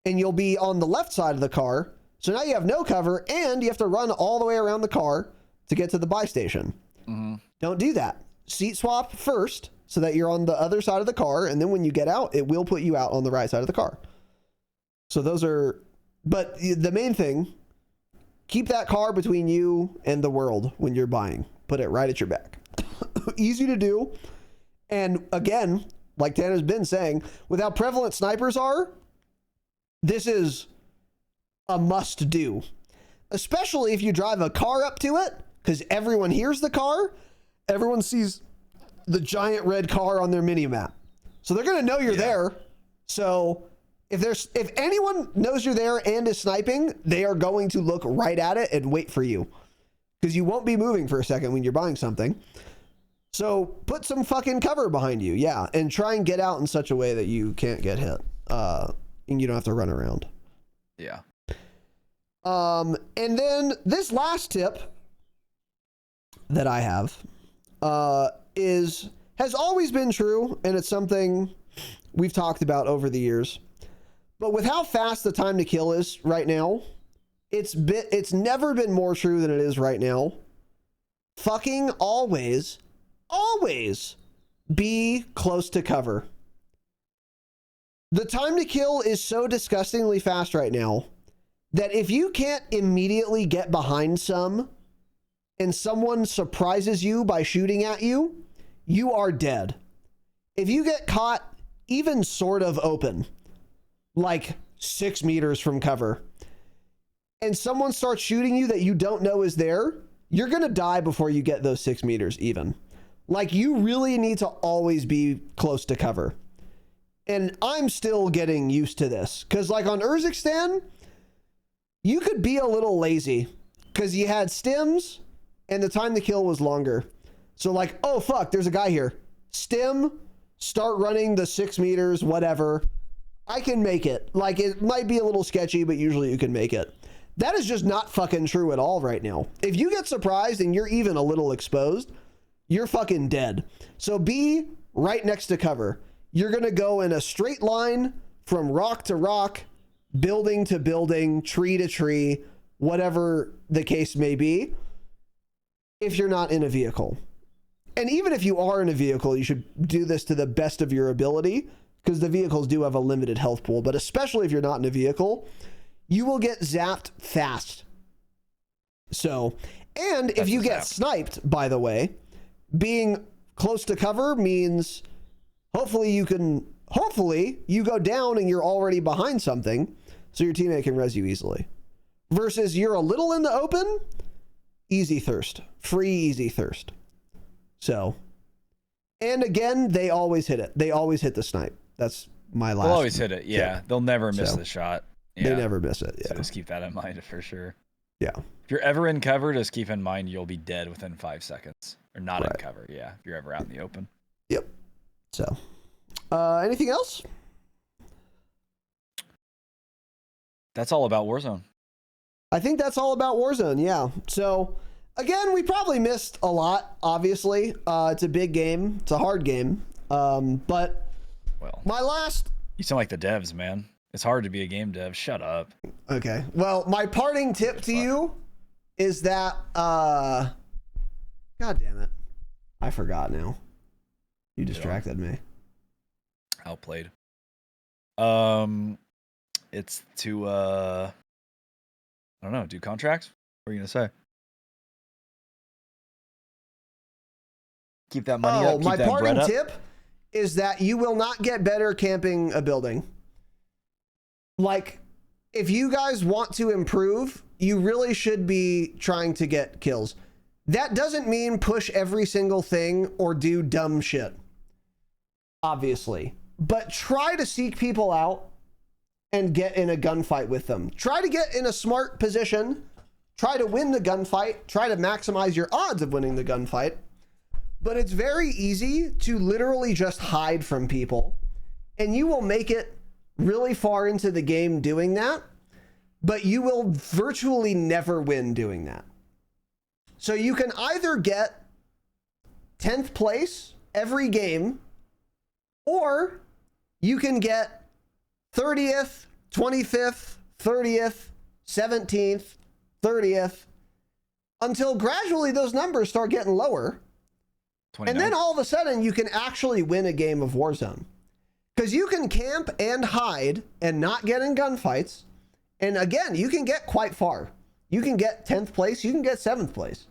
and you'll be on the left side of the car. So now you have no cover and you have to run all the way around the car to get to the buy station. Mm-hmm. Don't do that. Seat swap first so that you're on the other side of the car. And then when you get out, it will put you out on the right side of the car. So those are, but the main thing, keep that car between you and the world when you're buying. Put it right at your back. Easy to do. And again, like Dan has been saying, with how prevalent snipers are, this is a must do. Especially if you drive a car up to it, because everyone hears the car, everyone sees the giant red car on their mini map. So they're going to know you're there. So if anyone knows you're there and is sniping, they are going to look right at it and wait for you, because you won't be moving for a second when you're buying something. So put some fucking cover behind you. Yeah. And try and get out in such a way that you can't get hit. And you don't have to run around. Yeah. And then this last tip that I have has always been true, and it's something we've talked about over the years. But with how fast the time to kill is right now, it's never been more true than it is right now. Fucking always be close to cover. The time to kill is so disgustingly fast right now that if you can't immediately get behind and someone surprises you by shooting at you, you are dead. If you get caught even sort of open, like 6 meters from cover, and someone starts shooting you that you don't know is there, you're going to die before you get those 6 meters even. Like, you really need to always be close to cover. And I'm still getting used to this. Because, like, on Urzikstan, you could be a little lazy. Because you had stims, and the time to kill was longer. So, like, oh, fuck, there's a guy here. Stim, start running the 6 meters, whatever. I can make it. Like, it might be a little sketchy, but usually you can make it. That is just not fucking true at all right now. If you get surprised and you're even a little exposed, you're fucking dead. So be right next to cover. You're going to go in a straight line from rock to rock, building to building, tree to tree, whatever the case may be, if you're not in a vehicle. And even if you are in a vehicle, you should do this to the best of your ability, because the vehicles do have a limited health pool. But especially if you're not in a vehicle, you will get zapped fast. So, and if you get sniped, by the way, being close to cover means hopefully you go down and you're already behind something, so your teammate can res you easily. Versus you're a little in the open, easy thirst. Free easy thirst. So, and again, they always hit it. They always hit the snipe. That's my last. They'll always hit it. Yeah. tip. They'll never miss the shot. Yeah. They never miss it. Yeah. So just keep that in mind for sure. Yeah. If you're ever in cover, just keep in mind you'll be dead within 5 seconds. Or not in cover. Yeah. If you're ever out in the open. Yep. So, anything else? That's all about Warzone. I think that's all about Warzone. Yeah. So, again, we probably missed a lot, obviously. It's a big game. It's a hard game. But well, my last... You sound like the devs, man. It's hard to be a game dev. Shut up. Okay. Well, my parting tip to you is that... God damn it. I forgot now. You distracted me. Outplayed. It's to, I don't know, do contracts? What are you going to say? Keep that money up. Keep my that parting bread up. tip is that you will not get better camping a building. Like, if you guys want to improve, you really should be trying to get kills. That doesn't mean push every single thing or do dumb shit, obviously. But try to seek people out and get in a gunfight with them. Try to get in a smart position. Try to win the gunfight. Try to maximize your odds of winning the gunfight. But it's very easy to literally just hide from people, and you will make it really far into the game doing that, but you will virtually never win doing that. So you can either get 10th place every game, or you can get 30th, 25th, 30th, 17th, 30th, until gradually those numbers start getting lower. 29th. And then all of a sudden you can actually win a game of Warzone. Because you can camp and hide and not get in gunfights. And again, you can get quite far. You can get 10th place, you can get 7th place.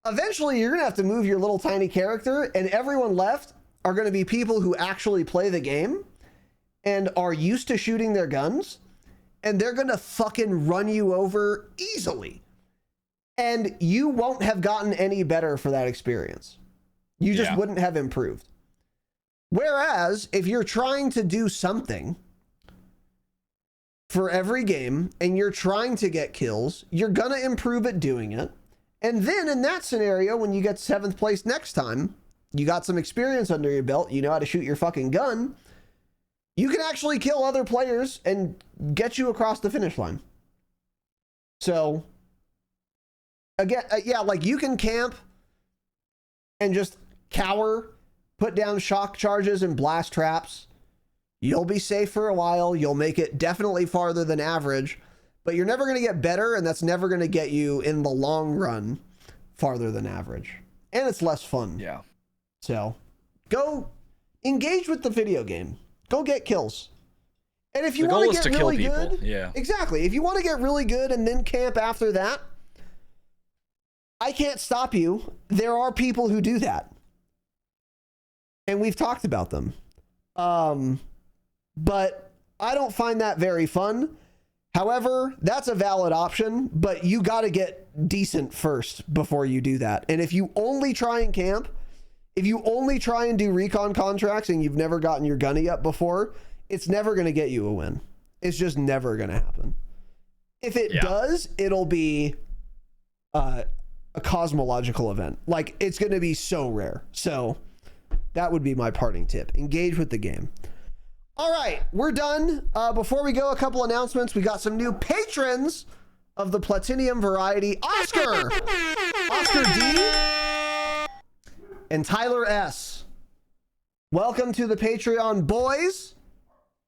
Eventually, you're going to have to move your little tiny character, and everyone left are going to be people who actually play the game and are used to shooting their guns, and they're going to fucking run you over easily. And you won't have gotten any better for that experience. You just wouldn't have improved. Whereas, if you're trying to do something for every game, and you're trying to get kills, you're going to improve at doing it. And then in that scenario, when you get 7th place next time, you got some experience under your belt, you know how to shoot your fucking gun, you can actually kill other players and get you across the finish line. So again, yeah, like you can camp and just cower, put down shock charges and blast traps. You'll be safe for a while. You'll make it definitely farther than average, but you're never going to get better, and that's never going to get you in the long run farther than average. And it's less fun. Yeah. So go engage with the video game. Go get kills. And if you want to get really good, yeah, exactly. If you want to get really good and then camp after that, I can't stop you. There are people who do that. And we've talked about them. But I don't find that very fun. However, that's a valid option, but you got to get decent first before you do that. And if you only try and camp, if you only try and do recon contracts and you've never gotten your gunny up before, it's never going to get you a win. It's just never going to happen. If it does, it'll be a cosmological event. Like, it's going to be so rare. So that would be my parting tip. Engage with the game. All right, we're done. Before we go, a couple announcements. We got some new patrons of the Platinum variety. Oscar D, and Tyler S. Welcome to the Patreon, boys.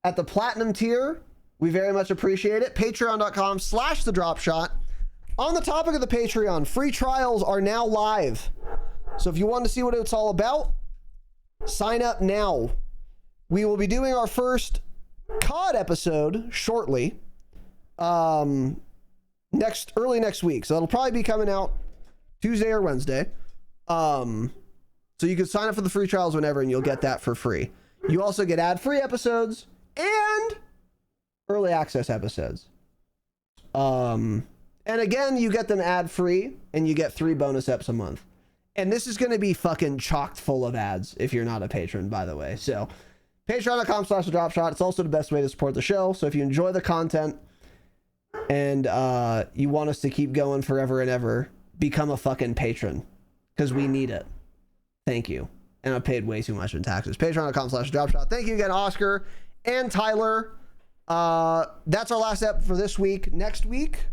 At the Platinum tier, we very much appreciate it. Patreon.com/the Dropshot. On the topic of the Patreon, free trials are now live. So if you want to see what it's all about, sign up now. We will be doing our first COD episode shortly, early next week. So it'll probably be coming out Tuesday or Wednesday. So you can sign up for the free trials whenever, and you'll get that for free. You also get ad-free episodes and early access episodes. And again, you get them ad-free, and you get 3 bonus eps a month. And this is going to be fucking chocked full of ads if you're not a patron, by the way. So Patreon.com/the Dropshot. It's also the best way to support the show. So if you enjoy the content and you want us to keep going forever and ever, become a fucking patron, because we need it. Thank you. And I paid way too much in taxes. Patreon.com/the Dropshot. Thank you again, Oscar and Tyler. That's our last ep for this week. Next week,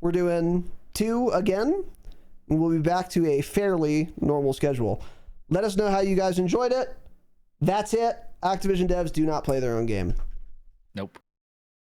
we're doing 2 again, and we'll be back to a fairly normal schedule. Let us know how you guys enjoyed it. That's it. Activision devs do not play their own game. Nope.